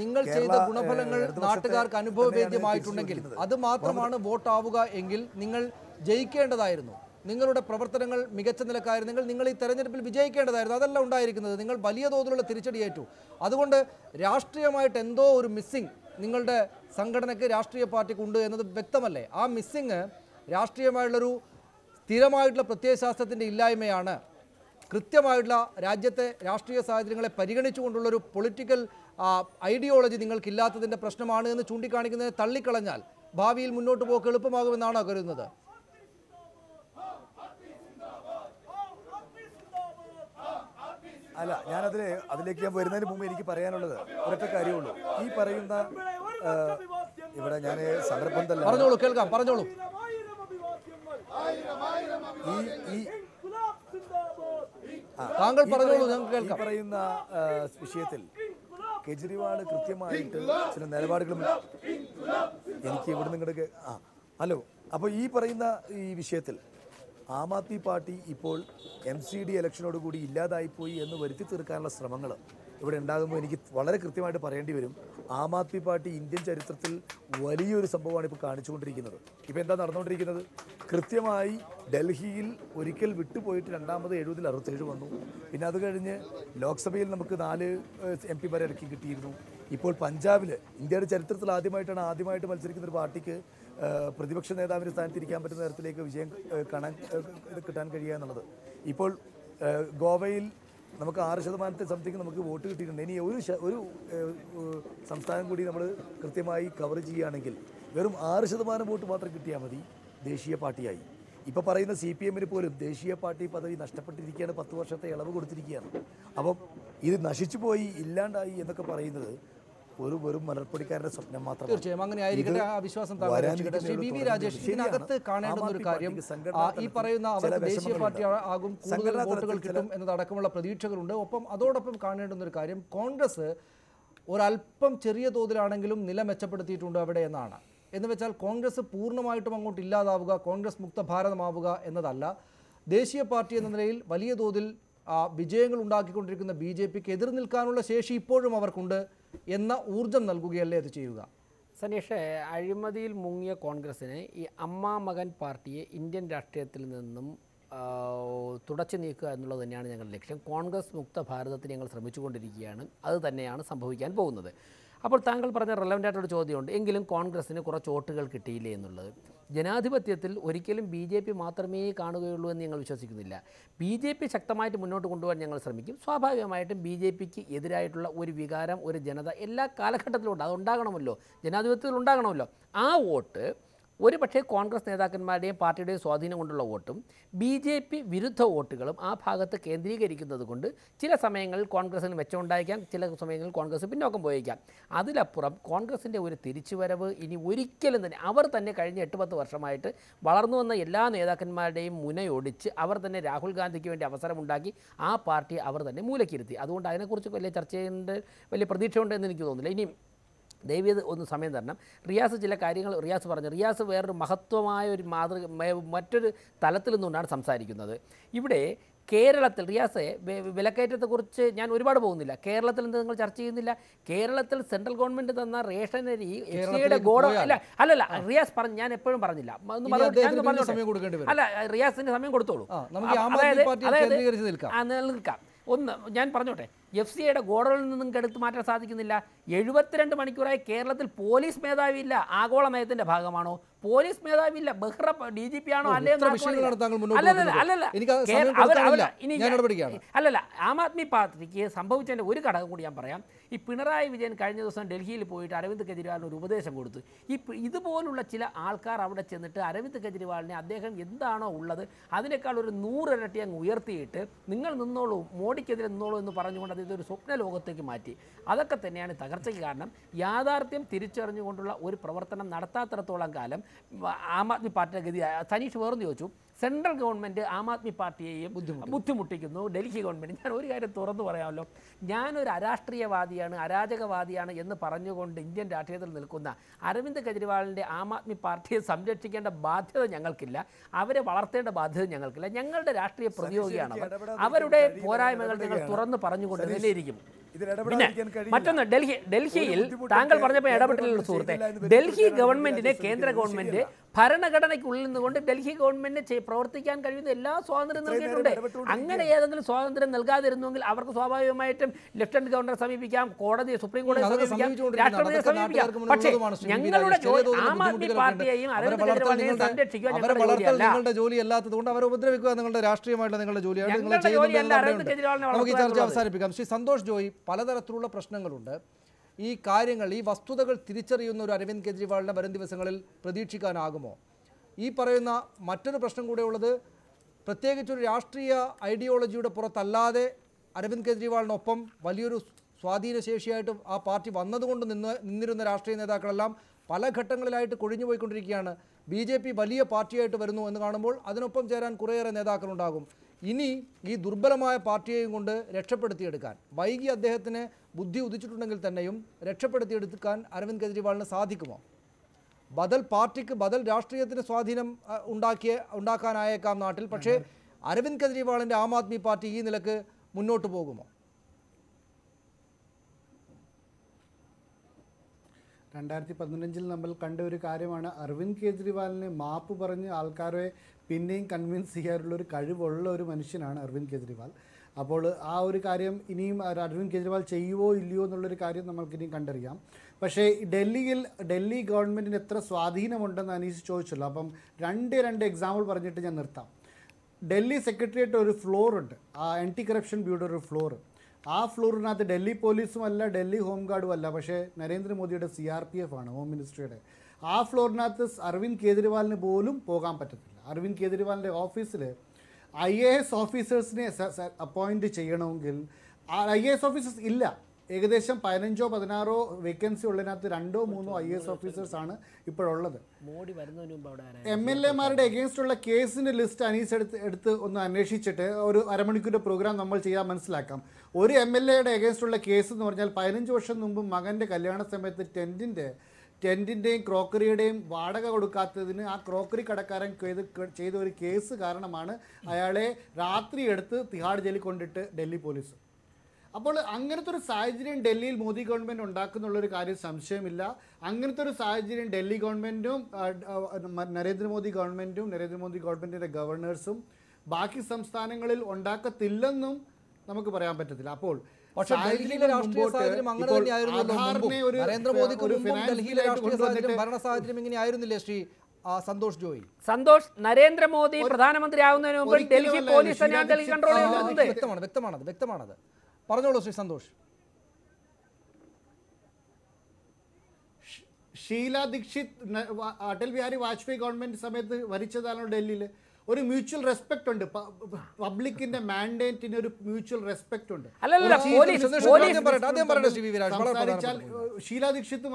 നിങ്ങൾ ചെയ്ത ഗുണഫലങ്ങൾ നാട്ടുകാർക്ക് അനുഭവവേദ്യമായിട്ടുണ്ടെങ്കിൽ അത് മാത്രമാണ് വോട്ടാവുക എങ്കിൽ നിങ്ങൾ ജയിക്കേണ്ടതായിരുന്നു. നിങ്ങളുടെ പ്രവർത്തനങ്ങൾ മികച്ച നിലക്കായിരുന്നെങ്കിൽ നിങ്ങൾ ഈ തെരഞ്ഞെടുപ്പിൽ വിജയിക്കേണ്ടതായിരുന്നു. അതല്ല ഉണ്ടായിരിക്കുന്നത്. നിങ്ങൾ വലിയ തോതിലുള്ള തിരിച്ചടിയേറ്റു. അതുകൊണ്ട് രാഷ്ട്രീയമായിട്ട് എന്തോ ഒരു മിസ്സിംഗ് നിങ്ങളുടെ സംഘടനയ്ക്ക്, രാഷ്ട്രീയ പാർട്ടിക്ക് ഉണ്ട് എന്നത് വ്യക്തമല്ലേ? ആ മിസ്സിങ് രാഷ്ട്രീയമായുള്ളൊരു സ്ഥിരമായിട്ടുള്ള പ്രത്യയശാസ്ത്രത്തിൻ്റെ ഇല്ലായ്മയാണ്. കൃത്യമായിട്ടുള്ള രാജ്യത്തെ രാഷ്ട്രീയ സാഹചര്യങ്ങളെ പരിഗണിച്ചുകൊണ്ടുള്ളൊരു പൊളിറ്റിക്കൽ ഐഡിയോളജി നിങ്ങൾക്കില്ലാത്തതിൻ്റെ പ്രശ്നമാണ് എന്ന് ചൂണ്ടിക്കാണിക്കുന്നതിനെ തള്ളിക്കളഞ്ഞാൽ ഭാവിയിൽ മുന്നോട്ട് പോക്ക് എളുപ്പമാകുമെന്നാണോ കരുതുന്നത്? അല്ല, അതിലേക്ക് ഞാൻ വരുന്നതിന് മുമ്പ് എനിക്ക് പറയാനുള്ളത് ഒരൊറ്റ കാര്യമുള്ളൂ. ഈ പറയുന്ന ഇവിടെ ഞാൻ സന്ദർഭം തന്നെ പറഞ്ഞോളൂ, കേൾക്കാം, പറഞ്ഞോളൂ. താങ്കൾ പറഞ്ഞോളൂ, ഞങ്ങൾക്ക് കേൾക്കാം. പറയുന്ന വിഷയത്തിൽ കെജ്രിവാൾ കൃത്യമായിട്ട് ചില നിലപാടുകളും എനിക്ക് ഇവിടെ നിങ്ങളുടെ ഹലോ. അപ്പോൾ ഈ പറയുന്ന ഈ വിഷയത്തിൽ ആം ആദ്മി പാർട്ടി ഇപ്പോൾ MCD ഇലക്ഷനോടുകൂടി ഇല്ലാതായിപ്പോയി എന്ന് വരുത്തി തീർക്കാനുള്ള ശ്രമങ്ങൾ ഇവിടെ ഉണ്ടാകുമ്പോൾ എനിക്ക് വളരെ കൃത്യമായിട്ട് പറയേണ്ടി വരും, ആം ആദ്മി പാർട്ടി ഇന്ത്യൻ ചരിത്രത്തിൽ വലിയൊരു സംഭവമാണ് ഇപ്പോൾ കാണിച്ചുകൊണ്ടിരിക്കുന്നത്. ഇപ്പോൾ എന്താ നടന്നുകൊണ്ടിരിക്കുന്നത്? കൃത്യമായി ഡൽഹിയിൽ ഒരിക്കൽ വിട്ടുപോയിട്ട് രണ്ടാമത് 70-ൽ 67 വന്നു. പിന്നെ അത് കഴിഞ്ഞ് ലോക്സഭയിൽ നമുക്ക് 4 MP ഇറക്കി കിട്ടിയിരുന്നു. ഇപ്പോൾ പഞ്ചാബിൽ ഇന്ത്യയുടെ ചരിത്രത്തിൽ ആദ്യമായിട്ട് മത്സരിക്കുന്ന ഒരു പാർട്ടിക്ക് പ്രതിപക്ഷ നേതാവിൻ്റെ സ്ഥാനത്തിരിക്കാൻ പറ്റുന്ന തരത്തിലേക്ക് വിജയം കിട്ടാൻ കഴിയുക എന്നുള്ളത്. ഇപ്പോൾ ഗോവയിൽ നമുക്ക് 6% സംതിങ് നമുക്ക് വോട്ട് കിട്ടിയിട്ടുണ്ട്. ഇനി ഒരു സംസ്ഥാനം കൂടി നമ്മൾ കൃത്യമായി കവർ ചെയ്യുകയാണെങ്കിൽ വെറും 6% വോട്ട് മാത്രം കിട്ടിയാൽ മതി, ദേശീയ പാർട്ടിയായി. ഇപ്പോൾ പറയുന്ന CPM-ന് പോലും ദേശീയ പാർട്ടി പദവി നഷ്ടപ്പെട്ടിരിക്കുകയാണ്, 10 വർഷത്തെ ഇളവ് കൊടുത്തിരിക്കുകയാണ്. അപ്പം ഇത് നശിച്ചു പോയി, ഇല്ലാണ്ടായി എന്നൊക്കെ പറയുന്നത് വെറും മലർപ്പൊടിക്കാരുടെ സ്വപ്നം മാത്രമാണ്. തീർച്ചയായും അങ്ങനെ ആയിരിക്കട്ടെ, ആ വിശ്വാസം ശ്രീ ബി രാജേഷ്, ഇതിനകത്ത് കാണേണ്ടുന്ന ഒരു കാര്യം, ഈ പറയുന്ന അവർക്ക് ദേശീയ പാർട്ടി ആകും കൂടുതൽ വോട്ടുകൾ കിട്ടും എന്നതടക്കമുള്ള പ്രതീക്ഷകളുണ്ട്. അതോടൊപ്പം കാണേണ്ടുന്ന ഒരു കാര്യം, കോൺഗ്രസ് ഒരല്പം ചെറിയ തോതിലാണെങ്കിലും നില മെച്ചപ്പെടുത്തിയിട്ടുണ്ട് അവിടെ എന്നാണ്. എന്ന് വെച്ചാൽ കോൺഗ്രസ് പൂർണ്ണമായിട്ടും അങ്ങോട്ട് ഇല്ലാതാവുക, കോൺഗ്രസ് മുക്ത ഭാരതമാവുക എന്നതല്ല. ദേശീയ പാർട്ടി എന്ന നിലയിൽ വലിയ തോതിൽ വിജയങ്ങൾ ഉണ്ടാക്കിക്കൊണ്ടിരിക്കുന്ന BJPക്ക് എതിർ നിൽക്കാനുള്ള ശേഷി ഇപ്പോഴും അവർക്കുണ്ട് എന്ന ഊർജം നൽകുകയല്ലേ അത് ചെയ്യുക? സനീഷ്, അഴിമതിയിൽ മുങ്ങിയ കോൺഗ്രസിനെ ഈ അമ്മ മകൻ പാർട്ടിയെ ഇന്ത്യൻ രാഷ്ട്രീയത്തിൽ നിന്നും തുടച്ചു നീക്കുക എന്നുള്ളത് തന്നെയാണ് ഞങ്ങളുടെ ലക്ഷ്യം. കോൺഗ്രസ് മുക്ത ഭാരതത്തിന് ഞങ്ങൾ ശ്രമിച്ചുകൊണ്ടിരിക്കുകയാണ്. അത് തന്നെയാണ് സംഭവിക്കാൻ പോകുന്നത്. അപ്പോൾ താങ്കൾ പറഞ്ഞ റെലവൻ്റായിട്ടൊരു ചോദ്യമുണ്ട്, എങ്കിലും കോൺഗ്രസ്സിന് കുറച്ച് വോട്ടുകൾ കിട്ടിയില്ലേ എന്നുള്ളത്. ജനാധിപത്യത്തിൽ ഒരിക്കലും BJP മാത്രമേ കാണുകയുള്ളൂ എന്ന് ഞങ്ങൾ വിശ്വസിക്കുന്നില്ല. BJP ശക്തമായിട്ട് മുന്നോട്ട് കൊണ്ടുപോകാൻ ഞങ്ങൾ ശ്രമിക്കും. സ്വാഭാവികമായിട്ടും BJPക്ക് എതിരായിട്ടുള്ള ഒരു വികാരം ഒരു ജനത എല്ലാ കാലഘട്ടത്തിലും ഉണ്ട്, അതുണ്ടാകണമല്ലോ, ജനാധിപത്യത്തിൽ ഉണ്ടാകണമല്ലോ. ആ വോട്ട് ഒരു പക്ഷേ കോൺഗ്രസ് നേതാക്കന്മാരുടെയും പാർട്ടിയുടെയും സ്വാധീനം കൊണ്ടുള്ള വോട്ടും BJP വിരുദ്ധ വോട്ടുകളും ആ ഭാഗത്ത് കേന്ദ്രീകരിക്കുന്നത് കൊണ്ട് ചില സമയങ്ങളിൽ കോൺഗ്രസിന് മെച്ചമുണ്ടായിരിക്കാം, ചില സമയങ്ങളിൽ കോൺഗ്രസ് പിന്നോക്കം പോയേക്കാം. അതിലപ്പുറം കോൺഗ്രസിൻ്റെ ഒരു തിരിച്ചുവരവ് ഇനി ഒരിക്കലും തന്നെ, അവർ തന്നെ കഴിഞ്ഞ 8-10 വർഷമായിട്ട് വളർന്നു വന്ന എല്ലാ നേതാക്കന്മാരുടെയും മുനയൊടിച്ച് അവർ തന്നെ രാഹുൽ ഗാന്ധിക്ക് വേണ്ടി അവസരമുണ്ടാക്കി ആ പാർട്ടിയെ അവർ തന്നെ മൂലക്കിരുത്തി. അതുകൊണ്ട് അതിനെക്കുറിച്ച് വലിയ ചർച്ച ചെയ്യേണ്ട വലിയ പ്രതീക്ഷയുണ്ട് എന്ന് എനിക്ക് തോന്നുന്നില്ല. ഇനി ദയവേത് ഒന്ന് സമയം തരണം. റിയാസ് ചില കാര്യങ്ങൾ പറഞ്ഞു. റിയാസ് വേറൊരു മഹത്വമായ ഒരു മറ്റൊരു തലത്തിൽ നിന്നുകൊണ്ടാണ് സംസാരിക്കുന്നത്. ഇവിടെ കേരളത്തിൽ റിയാസ് വിലക്കയറ്റത്തെക്കുറിച്ച് ഞാൻ ഒരുപാട് പോകുന്നില്ല. കേരളത്തിൽ എന്ത് നിങ്ങൾ ചർച്ച ചെയ്യുന്നില്ല? കേരളത്തിൽ സെൻട്രൽ ഗവൺമെൻറ് തന്ന റേഷനരി എഫ്സിയുടെ ഗോഡ അല്ലല്ല റിയാസ് പറഞ്ഞു, ഞാൻ എപ്പോഴും പറഞ്ഞില്ല. അല്ല, റിയാസിന് സമയം കൊടുത്തോളൂ. നിൽക്കാം. ഒന്ന് ഞാൻ പറഞ്ഞോട്ടെ, FCIയുടെ ഗോഡകളിൽ നിന്നും എടുത്ത് മാറ്റാൻ സാധിക്കുന്നില്ല. 72 മണിക്കൂറായി കേരളത്തിൽ പോലീസ് മേധാവിയില്ല. ആഗോള നയത്തിന്റെ ഭാഗമാണോ? പോലീസ് മേധാവിയില്ല. ബഹ്റ DGP ആണോ? അല്ലല്ല, ആം ആദ്മി പാർട്ടിക്ക് സംഭവിച്ചതിൻ്റെ ഒരു ഘടകം കൂടി ഞാൻ പറയാം. ഈ പിണറായി വിജയൻ കഴിഞ്ഞ ദിവസം ഡൽഹിയിൽ പോയിട്ട് അരവിന്ദ് കെജ്രിവാളിന് ഒരു ഉപദേശം കൊടുത്തു. ഇതുപോലുള്ള ചില ആൾക്കാർ അവിടെ ചെന്നിട്ട് അരവിന്ദ് കെജ്രിവാളിനെ അദ്ദേഹം എന്താണോ ഉള്ളത് അതിനേക്കാൾ ഒരു 100 ഇരട്ടി അങ്ങ് ഉയർത്തിയിട്ട് നിങ്ങൾ നിന്നോളൂ, മോഡിക്കെതിരെ നിന്നോളൂ എന്ന് പറഞ്ഞുകൊണ്ട് ഇതൊരു സ്വപ്ന ലോകത്തേക്ക് മാറ്റി. അതൊക്കെ തന്നെയാണ് തകർച്ചയ്ക്ക് കാരണം. യാഥാർത്ഥ്യം തിരിച്ചറിഞ്ഞുകൊണ്ടുള്ള ഒരു പ്രവർത്തനം നടത്താത്തിടത്തോളം കാലം ആം ആദ്മി പാർട്ടിയുടെ ഗതി. സനീഷ് വേറെന്ന് ചോദിച്ചു, central government Aam Aadmi പാർട്ടിയെയും ബുദ്ധിമുട്ടിക്കുന്നു, Delhi government. ഞാൻ ഒരു കാര്യം തുറന്നു പറയാമല്ലോ, ഞാനൊരു അരാഷ്ട്രീയവാദിയാണ്, അരാജകവാദിയാണ് എന്ന് പറഞ്ഞുകൊണ്ട് ഇന്ത്യൻ രാഷ്ട്രീയത്തിൽ നിൽക്കുന്ന അരവിന്ദ് കെജ്രിവാളിൻ്റെ ആം ആദ്മി പാർട്ടിയെ സംരക്ഷിക്കേണ്ട ബാധ്യത ഞങ്ങൾക്കില്ല, അവരെ വളർത്തേണ്ട ബാധ്യത ഞങ്ങൾക്കില്ല. ഞങ്ങളുടെ രാഷ്ട്രീയ പ്രതിയോഗിയാണ് അവരുടെ പോരായ്മകൾ ഞങ്ങൾ തുറന്ന് പറഞ്ഞുകൊണ്ട് നിലയിരിക്കും. പിന്നെ മറ്റൊന്ന്, ഡൽഹിയിൽ താങ്കൾ പറഞ്ഞപ്പോൾ ഇടപെട്ടില്ല സുഹൃത്തെ, ഡൽഹി ഗവൺമെന്റിനെ കേന്ദ്ര ഗവൺമെന്റ് ഭരണഘടനയ്ക്കുള്ളിൽ നിന്നുകൊണ്ട് ഡൽഹി ഗവൺമെന്റിന് പ്രവർത്തിക്കാൻ കഴിയുന്ന എല്ലാ സ്വാതന്ത്ര്യം നൽകിയിട്ടുണ്ട്. അങ്ങനെ ഏതെങ്കിലും സ്വാതന്ത്ര്യം നൽകാതിരുന്നുവെങ്കിൽ അവർക്ക് സ്വാഭാവികമായിട്ടും ലഫ്റ്റനന്റ് ഗവർണറെ സമീപിക്കാം, കോടതിയെ, സുപ്രീം കോടതിയെ സമീപിക്കാം, രാഷ്ട്രപതിയെ സമീപിക്കാം. പക്ഷേ ഞങ്ങളുടെ ആം ആദ്മി പാർട്ടിയെയും അരവിന്ദ് കെജ്രിവാളിനെയും സംരക്ഷിക്കുക നിങ്ങളുടെ ജോലി അല്ലാത്തതുകൊണ്ട് അവരെ ഉപദ്രവിക്കുക നിങ്ങളുടെ രാഷ്ട്രീയമായിട്ടുള്ള നിങ്ങളുടെ ജോലിയാണ്. നമുക്ക് ഈ ചർച്ച അവസാനിപ്പിക്കാം. ശ്രീ സന്തോഷ് ജോയി, പലതരത്തിലുള്ള പ്രശ്നങ്ങളുണ്ട്. ഈ കാര്യങ്ങൾ, ഈ വസ്തുതകൾ തിരിച്ചറിയുന്ന ഒരു അരവിന്ദ് കെജ്രിവാളിനെ വരും ദിവസങ്ങളിൽ പ്രതീക്ഷിക്കാനാകുമോ? ഈ പറയുന്ന മറ്റൊരു പ്രശ്നം കൂടെ ഉള്ളത്, പ്രത്യേകിച്ചൊരു രാഷ്ട്രീയ ഐഡിയോളജിയുടെ പുറത്തല്ലാതെ അരവിന്ദ് കെജ്രിവാളിനൊപ്പം വലിയൊരു സ്വാധീനശേഷിയായിട്ട് ആ പാർട്ടി വന്നതുകൊണ്ട് നിന്നിരുന്ന രാഷ്ട്രീയ നേതാക്കളെല്ലാം പല ഘട്ടങ്ങളിലായിട്ട് കൊഴിഞ്ഞുപോയിക്കൊണ്ടിരിക്കുകയാണ്. BJP വലിയ പാർട്ടിയായിട്ട് വരുന്നു എന്ന് കാണുമ്പോൾ അതിനൊപ്പം ചേരാൻ കുറേയേറെ നേതാക്കളുണ്ടാകും. ഇനി ഈ ദുർബലമായ പാർട്ടിയെയും കൊണ്ട് രക്ഷപ്പെടുത്തിയെടുക്കാൻ, വൈകി അദ്ദേഹത്തിന് ബുദ്ധി ഉദിച്ചിട്ടുണ്ടെങ്കിൽ തന്നെയും രക്ഷപ്പെടുത്തിയെടുക്കാൻ അരവിന്ദ് കെജ്രിവാളിന് സാധിക്കുമോ? ബദൽ പാർട്ടിക്ക്, ബദൽ രാഷ്ട്രീയത്തിന് സ്വാധീനം ഉണ്ടാക്കാനായേക്കാം നാട്ടിൽ. പക്ഷേ അരവിന്ദ് കെജ്രിവാളിൻ്റെ ആം ആദ്മി പാർട്ടി ഈ നിലക്ക് മുന്നോട്ട് പോകുമോ? 2015 നമ്മൾ കണ്ട ഒരു കാര്യമാണ്, അരവിന്ദ് കെജ്രിവാളിനെ മാപ്പ് പറഞ്ഞ് ആൾക്കാരെ പിന്നെയും കൺവിൻസ് ചെയ്യാനുള്ള ഒരു കഴിവുള്ള ഒരു മനുഷ്യനാണ് അരവിന്ദ് കെജ്രിവാൾ. അപ്പോൾ ആ ഒരു കാര്യം ഇനിയും അരവിന്ദ് കെജ്രിവാൾ ചെയ്യുമോ ഇല്ലയോ എന്നുള്ളൊരു കാര്യം നമുക്കിനിയും കണ്ടറിയാം. പക്ഷേ ഡൽഹി ഗവൺമെൻറ്റിന് എത്ര സ്വാധീനമുണ്ടെന്ന് അനീസ് ചോദിച്ചല്ലോ. അപ്പം രണ്ട് എക്സാമ്പിൾ പറഞ്ഞിട്ട് ഞാൻ നിർത്താം. ഡൽഹി സെക്രട്ടേറിയറ്റ് ഒരു ഫ്ലോറുണ്ട്, ആ ആൻറ്റി കറപ്ഷൻ ബ്യൂറോ ഒരു ഫ്ലോർ. ആ ഫ്ലോറിനകത്ത് ഡൽഹി പോലീസും അല്ല, ഡൽഹി ഹോം ഗാർഡും അല്ല, പക്ഷേ നരേന്ദ്രമോദിയുടെ CRPF ആണ്, ഹോം മിനിസ്ട്രിയുടെ. ആ ഫ്ലോറിനകത്ത് അരവിന്ദ് കെജ്രിവാളിന് പോലും പോകാൻ പറ്റത്തില്ല. അരവിന്ദ് കെജ്രിവാളിൻ്റെ ഓഫീസിൽ IAS ഓഫീസേഴ്സിനെ അപ്പോയിൻറ്റ് ചെയ്യണമെങ്കിൽ IAS ഓഫീസേഴ്സ് ഇല്ല. ഏകദേശം 15-16 വേക്കൻസി ഉള്ളതിനകത്ത് 2-3 IAS ഓഫീസേഴ്സാണ് ഇപ്പോഴുള്ളത്. മോഡി വരുന്നതിന് മുമ്പ് അവിടെ MLA-മാരുടെ എഗെയിൻസ്റ്റുള്ള കേസിൻ്റെ ലിസ്റ്റ് അനീസ് എടുത്ത് ഒന്ന് അന്വേഷിച്ചിട്ട് ഒരു അരമണിക്കൂറിൻ്റെ പ്രോഗ്രാം നമ്മൾ ചെയ്യാൻ മനസ്സിലാക്കാം. ഒരു MLA-യുടെ എഗെയിൻസ്റ്റുള്ള കേസ് എന്ന് പറഞ്ഞാൽ 15 വർഷം മുമ്പ് മകൻ്റെ കല്യാണ സമയത്ത് ടെൻറ്റിൻ്റെയും ക്രോക്കറിയുടെയും വാടക കൊടുക്കാത്തതിന് ആ ക്രോക്കറി കടക്കാരൻ ചെയ്ത ഒരു കേസ് കാരണമാണ് അയാളെ രാത്രി എടുത്ത് തിഹാഡ് ജയിലിൽ കൊണ്ടിട്ട് ഡൽഹി പോലീസ്. അപ്പോൾ അങ്ങനത്തെ ഒരു സാഹചര്യം ഡൽഹിയിൽ മോദി ഗവൺമെൻറ് ഉണ്ടാക്കുന്നുള്ളൊരു കാര്യം സംശയമില്ല. അങ്ങനത്തെ ഒരു സാഹചര്യം ഡൽഹി ഗവൺമെൻറ്റും നരേന്ദ്രമോദി ഗവൺമെൻറ്റിൻ്റെ ഗവർണേഴ്സും ബാക്കി സംസ്ഥാനങ്ങളിൽ ഉണ്ടാക്കത്തില്ലെന്നും നമുക്ക് പറയാൻ പറ്റത്തില്ല. അപ്പോൾ പക്ഷേ ഡൽഹിയിലെ രാഷ്ട്രീയ സാഹചര്യം അങ്ങനെ തന്നെയായിരുന്നല്ലോ മുമ്പും. നരേന്ദ്രമോദിക്ക് മുമ്പും ഡൽഹിയിലെ രാഷ്ട്രീയ സാഹചര്യം, ഭരണ സാഹചര്യം ഇങ്ങനെയായിരുന്നില്ലേ ശ്രീ സന്തോഷ് ജോയി? സന്തോഷ്, നരേന്ദ്രമോദി പ്രധാനമന്ത്രി ആവുന്നതിന് മുമ്പ് ഡൽഹി പോലീസ് തന്നെയാണ് ഡൽഹി കൺട്രോൾ ചെയ്യുന്നത്. വ്യക്തമാണത്. പറഞ്ഞോളൂ ശ്രീ സന്തോഷ്. ഷീല ദീക്ഷിത് അടൽ ബിഹാരി വാജ്പേയി ഗവൺമെന്റ് സമയത്ത് ഭരിച്ചതാണോ ഡൽഹിയിൽ? ഒരു മ്യൂച്വൽ റെസ്പെക്ട് ഉണ്ട്, പബ്ലിക്കിന്റെ മാൻഡേറ്റിന് ഒരു മ്യൂച്വൽ റെസ്പെക്ട് ഉണ്ട്. ഷീല ദീക്ഷിത്തും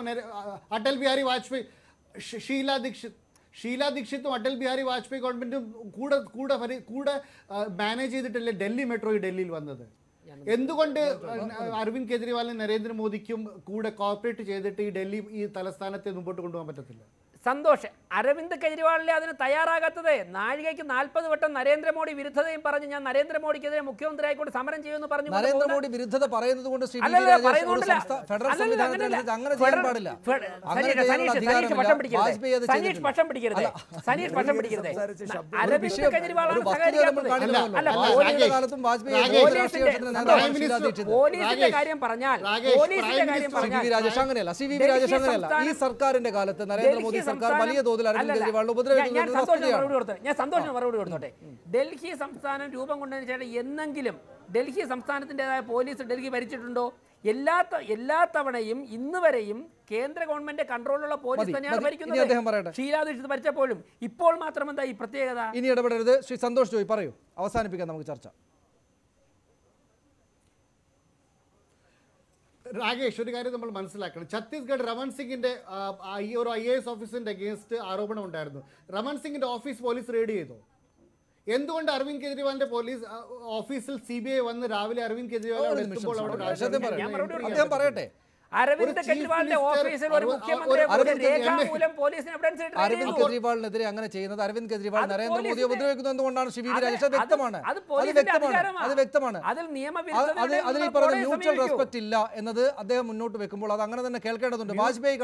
അടൽ ബിഹാരി വാജ്പേയി ഷീല ദീക്ഷിത്തും അടൽ ബിഹാരി വാജ്പേയി ഗവൺമെന്റും കൂടെ മാനേജ് ചെയ്തിട്ടല്ലേ ഡൽഹി മെട്രോ ഡൽഹിയിൽ വന്നത്. എന്തുകൊണ്ട് അരവിന്ദ് കെജ്രിവാളിനും നരേന്ദ്രമോദിക്കും കൂടെ കോർപ്പറേറ്റ് ചെയ്തിട്ട് ഈ തലസ്ഥാനത്തെ മുമ്പോട്ട് കൊണ്ടുപോകാൻ പറ്റത്തില്ല? സന്തോഷ്, അരവിന്ദ് കെജ്രിവാളിനെ അതിന് തയ്യാറാകാത്തത് നാഴികയ്ക്ക് 40 വട്ടം നരേന്ദ്രമോദി വിരുദ്ധതയും പറഞ്ഞ് ഞാൻ നരേന്ദ്രമോദിക്കെതിരെ മുഖ്യമന്ത്രി ആയിക്കൊണ്ട് സമരം ചെയ്യുമെന്ന് പറഞ്ഞു. നരേന്ദ്രമോദി വിരുദ്ധത പറയുന്നത് കൊണ്ട് സനീഷ് പക്ഷം പിടിക്കരുത്. അരവിന്ദ് കെജ്രിവാളാണ് പോലീസിന്റെ കാര്യം പറഞ്ഞാൽ അങ്ങനെയല്ല. ഈ സർക്കാരിന്റെ കാലത്ത് നരേന്ദ്രമോദി സർക്കാർ വലിയ തോതിൽ അരവിന്ദ് കെജ്രിവാളിനെ ഉപദ്രവിക്കുന്നു. ഞാൻ സന്തോഷം മറുപടി കൊടുത്തോട്ടെ. ഡൽഹി സംസ്ഥാനം രൂപം കൊണ്ടതിന് ശേഷം എന്നെങ്കിലും ഡൽഹി സംസ്ഥാനത്തിൻ്റെതായ പോലീസ് ഡൽഹി ഭരിച്ചിട്ടുണ്ടോ? എല്ലാ തവണയും ഇന്ന് വരെയും കേന്ദ്ര ഗവൺമെന്റ് കൺട്രോളിലുള്ള പോലീസ് തന്നെയാണ് ഭരിക്കുന്നത്. ഷീലാ ദീക്ഷിത് ഭരിച്ചപ്പോഴും. ഇപ്പോൾ മാത്രം എന്താ ഈ പ്രത്യേകത? ഇനി ഇടപെടരുത്. ശ്രീ സന്തോഷ് ജോയി പറയൂ, അവസാനിപ്പിക്കാം നമുക്ക് ചർച്ച. രാകേഷ്, ഒരു കാര്യം നമ്മൾ മനസ്സിലാക്കണം. ഛത്തീസ്ഗഡ് രമൺ സിംഗിന്റെ ഒരു IAS ഓഫീസറിന്റെ അഗേൻസ്റ്റ് ആരോപണം ഉണ്ടായിരുന്നു. രമൺ സിംഗിന്റെ ഓഫീസ് പോലീസ് റെയ്ഡ് ചെയ്തു. എന്തുകൊണ്ട് അരവിന്ദ് കെജ്രിവാളിന്റെ പോലീസ് ഓഫീസിൽ CBI വന്ന് രാവിലെ അരവിന്ദ് കെജ്രിവാൾ എത്തുമ്പോൾ അദ്ദേഹം പറയട്ടെ? അരവിന്ദ് കെജ്രിവാളിന്റെ ഓഫീസിൽ ഒരു മുഖ്യമന്ത്രി അരവിന്ദ് കെജ്രിവാളിനെതിരെ അങ്ങനെ ചെയ്യുന്നത് അരവിന്ദ് കെജ്രിവാൾ നരേന്ദ്രമോദിയെ ഉപദ്രവിക്കുന്നത് എന്തുകൊണ്ടാണ്? ശ്രീ വി രാജേഷ്, വ്യക്തമാണ്. അതിൽ ഈ പറഞ്ഞ മ്യൂച്വൽ റെസ്പെക്ട് ഇല്ല എന്നത് അദ്ദേഹം മുന്നോട്ട് വെക്കുമ്പോൾ അത് അങ്ങനെ തന്നെ കേൾക്കേണ്ടതുണ്ട്. വാജ്പേയി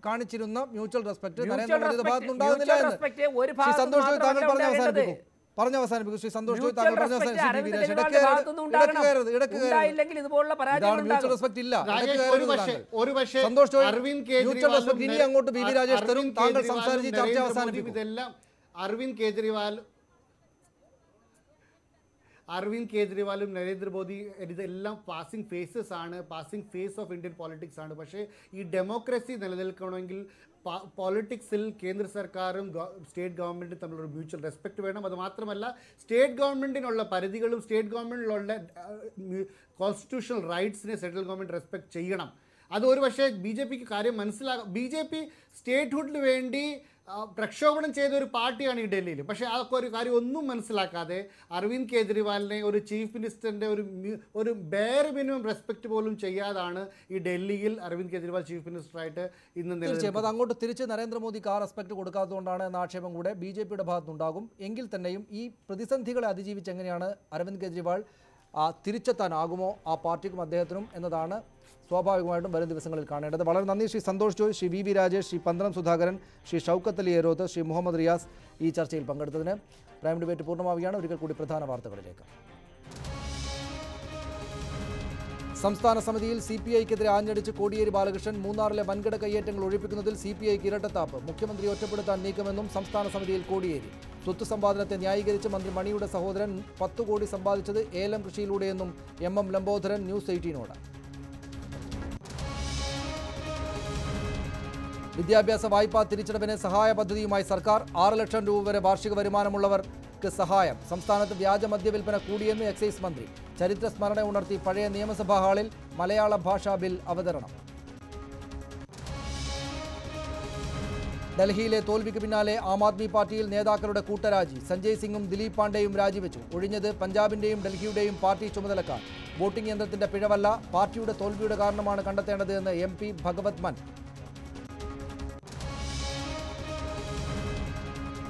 കാണിച്ചിരുന്ന മ്യൂച്വൽ റെസ്പെക്ട് നരേന്ദ്രമോദിയുടെ ഭാഗത്തുനിന്നുണ്ടാകുന്നില്ല എന്ന് ശ്രീ സന്തോഷ് ജോയി താങ്കൾ പറഞ്ഞ അവസാനിപ്പിക്കും. ശ്രീ സന്തോഷ് ജോയി താങ്കൾ പറഞ്ഞ ഇനി അങ്ങോട്ട് ബി വി രാജേഷ് തരും. താങ്കൾ സംസാരിച്ച് ചർച്ച അവസാനിപ്പിക്കും. ഇതെല്ലാം അരവിന്ദ് കെജ്രിവാളും നരേന്ദ്രമോദി ഇതെല്ലാം passing face of Indian politics ആണ്. പക്ഷേ ഈ ഡെമോക്രസി നിലനിൽക്കണമെങ്കിൽ പോളിറ്റിക്സിൽ കേന്ദ്ര സർക്കാരും സ്റ്റേറ്റ് ഗവൺമെൻറ്റും തമ്മിലൊരു മ്യൂച്വൽ റെസ്പെക്റ്റ് വേണം. അത് മാത്രമല്ല, സ്റ്റേറ്റ് ഗവൺമെൻറ്റിനുള്ള പരിധികളും സ്റ്റേറ്റ് ഗവൺമെൻറ്റിലുള്ള കോൺസ്റ്റിറ്റ്യൂഷണൽ റൈറ്റ്സിനെ സെൻട്രൽ ഗവൺമെൻറ് റെസ്പെക്ട് ചെയ്യണം. അത് ഒരു പക്ഷേ BJP കാര്യം മനസ്സിലാകും. BJP സ്റ്റേറ്റ്ഹുഡിന് വേണ്ടി പ്രക്ഷോഭണം ചെയ്ത ഒരു പാർട്ടിയാണ് ഈ ഡൽഹിയിൽ. പക്ഷേ ആ ഒരു കാര്യം ഒന്നും മനസ്സിലാക്കാതെ അരവിന്ദ് കെജ്രിവാളിനെ ഒരു ചീഫ് മിനിസ്റ്ററിൻ്റെ ഒരു ബെയർ മിനിമം റെസ്പെക്റ്റ് പോലും ചെയ്യാതാണ് ഈ ഡൽഹിയിൽ അരവിന്ദ് കെജ്രിവാൾ ചീഫ് മിനിസ്റ്ററായിട്ട് ഇന്ന് തീർച്ചയായും അത് അങ്ങോട്ട് തിരിച്ച് നരേന്ദ്രമോദിക്ക് ആ റെസ്പെക്ട് കൊടുക്കാത്തതുകൊണ്ടാണ് എന്ന ആക്ഷേപം കൂടെ BJPയുടെ ഭാഗത്തുനിന്നുണ്ടാകും. എങ്കിൽ തന്നെയും ഈ പ്രതിസന്ധികളെ അതിജീവിച്ച് എങ്ങനെയാണ് അരവിന്ദ് കെജ്രിവാൾ തിരിച്ചെത്താനാകുമോ ആ പാർട്ടിക്കും അദ്ദേഹത്തിനും എന്നതാണ് സ്വാഭാവികമായിട്ടും വരും ദിവസങ്ങളിൽ കാണേണ്ടത്. വളരെ നന്ദി ശ്രീ സന്തോഷ് ജോയ്, ശ്രീ വി രാജേഷ്, ശ്രീ പന്തളം സുധാകരൻ, ശ്രീ ഷൗക്കത്ത് അലി ഏരോത്ത്, ശ്രീ മുഹമ്മദ് റിയാസ് ഈ ചർച്ചയിൽ പങ്കെടുത്തതിന്. പ്രൈം ഡിബേറ്റ് പൂർണ്ണമാവുകയാണ്. ഒരിക്കൽ കൂടി പ്രധാന വാർത്തകളിലേക്ക്. സംസ്ഥാന സമിതിയിൽ CPIക്കെതിരെ ആഞ്ഞടിച്ച് കോടിയേരി ബാലകൃഷ്ണൻ. മൂന്നാറിലെ വൻകിട കയ്യേറ്റങ്ങൾ ഒഴിപ്പിക്കുന്നതിൽ CPIക്ക് ഇരട്ടത്താപ്പ്. മുഖ്യമന്ത്രി ഒറ്റപ്പെടുത്താൻ നീക്കമെന്നും സംസ്ഥാന സമിതിയിൽ കോടിയേരി. സ്വത്ത് സമ്പാദനത്തെ ന്യായീകരിച്ച് മന്ത്രി മണിയുടെ സഹോദരൻ 10 കോടി സമ്പാദിച്ചത് ഏലം കൃഷിയിലൂടെയെന്നും MM ലംബോദരൻ ന്യൂസ് 18നോട്. വിദ്യാഭ്യാസ വായ്പാ തിരിച്ചടവിന് സഹായ പദ്ധതിയുമായി സർക്കാർ. 6 ലക്ഷം രൂപ വരെ വാർഷിക വരുമാനമുള്ളവർക്ക് സഹായം. സംസ്ഥാനത്ത് വ്യാജ മദ്യവിൽപ്പന കൂടിയെന്ന് എക്സൈസ് മന്ത്രി. ചരിത്ര സ്മരണ ഉണർത്തി പഴയ നിയമസഭാ ഹാളിൽ മലയാള ഭാഷാ ബിൽ അവതരണം. ഡൽഹിയിലെ തോൽവിക്ക് പിന്നാലെ ആം ആദ്മി പാർട്ടിയിൽ നേതാക്കളുടെ കൂട്ടരാജി. സഞ്ജയ് സിംഗും ദിലീപ് പാണ്ഡെയും രാജിവെച്ചു. ഒഴിഞ്ഞത് പഞ്ചാബിന്റെയും ഡൽഹിയുടെയും പാർട്ടി ചുമതലക്കാർ. വോട്ടിംഗ് യന്ത്രത്തിന്റെ പിഴവല്ല, പാർട്ടിയുടെ തോൽവിയുടെ കാരണമാണ് കണ്ടെത്തേണ്ടത് എന്ന് MP ഭഗവത് മാൻ.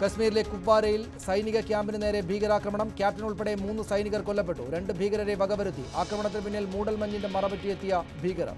കശ്മീരിലെ കുപ്വാരയിൽ സൈനിക ക്യാമ്പിന് നേരെ ഭീകരാക്രമണം. ക്യാപ്റ്റൻ ഉൾപ്പെടെ 3 സൈനികർ കൊല്ലപ്പെട്ടു. 2 ഭീകരരെ വകവരുത്തി. ആക്രമണത്തിന് പിന്നിൽ മൂടൽമഞ്ഞിന്റെ മറപറ്റിയെത്തിയ ഭീകരർ.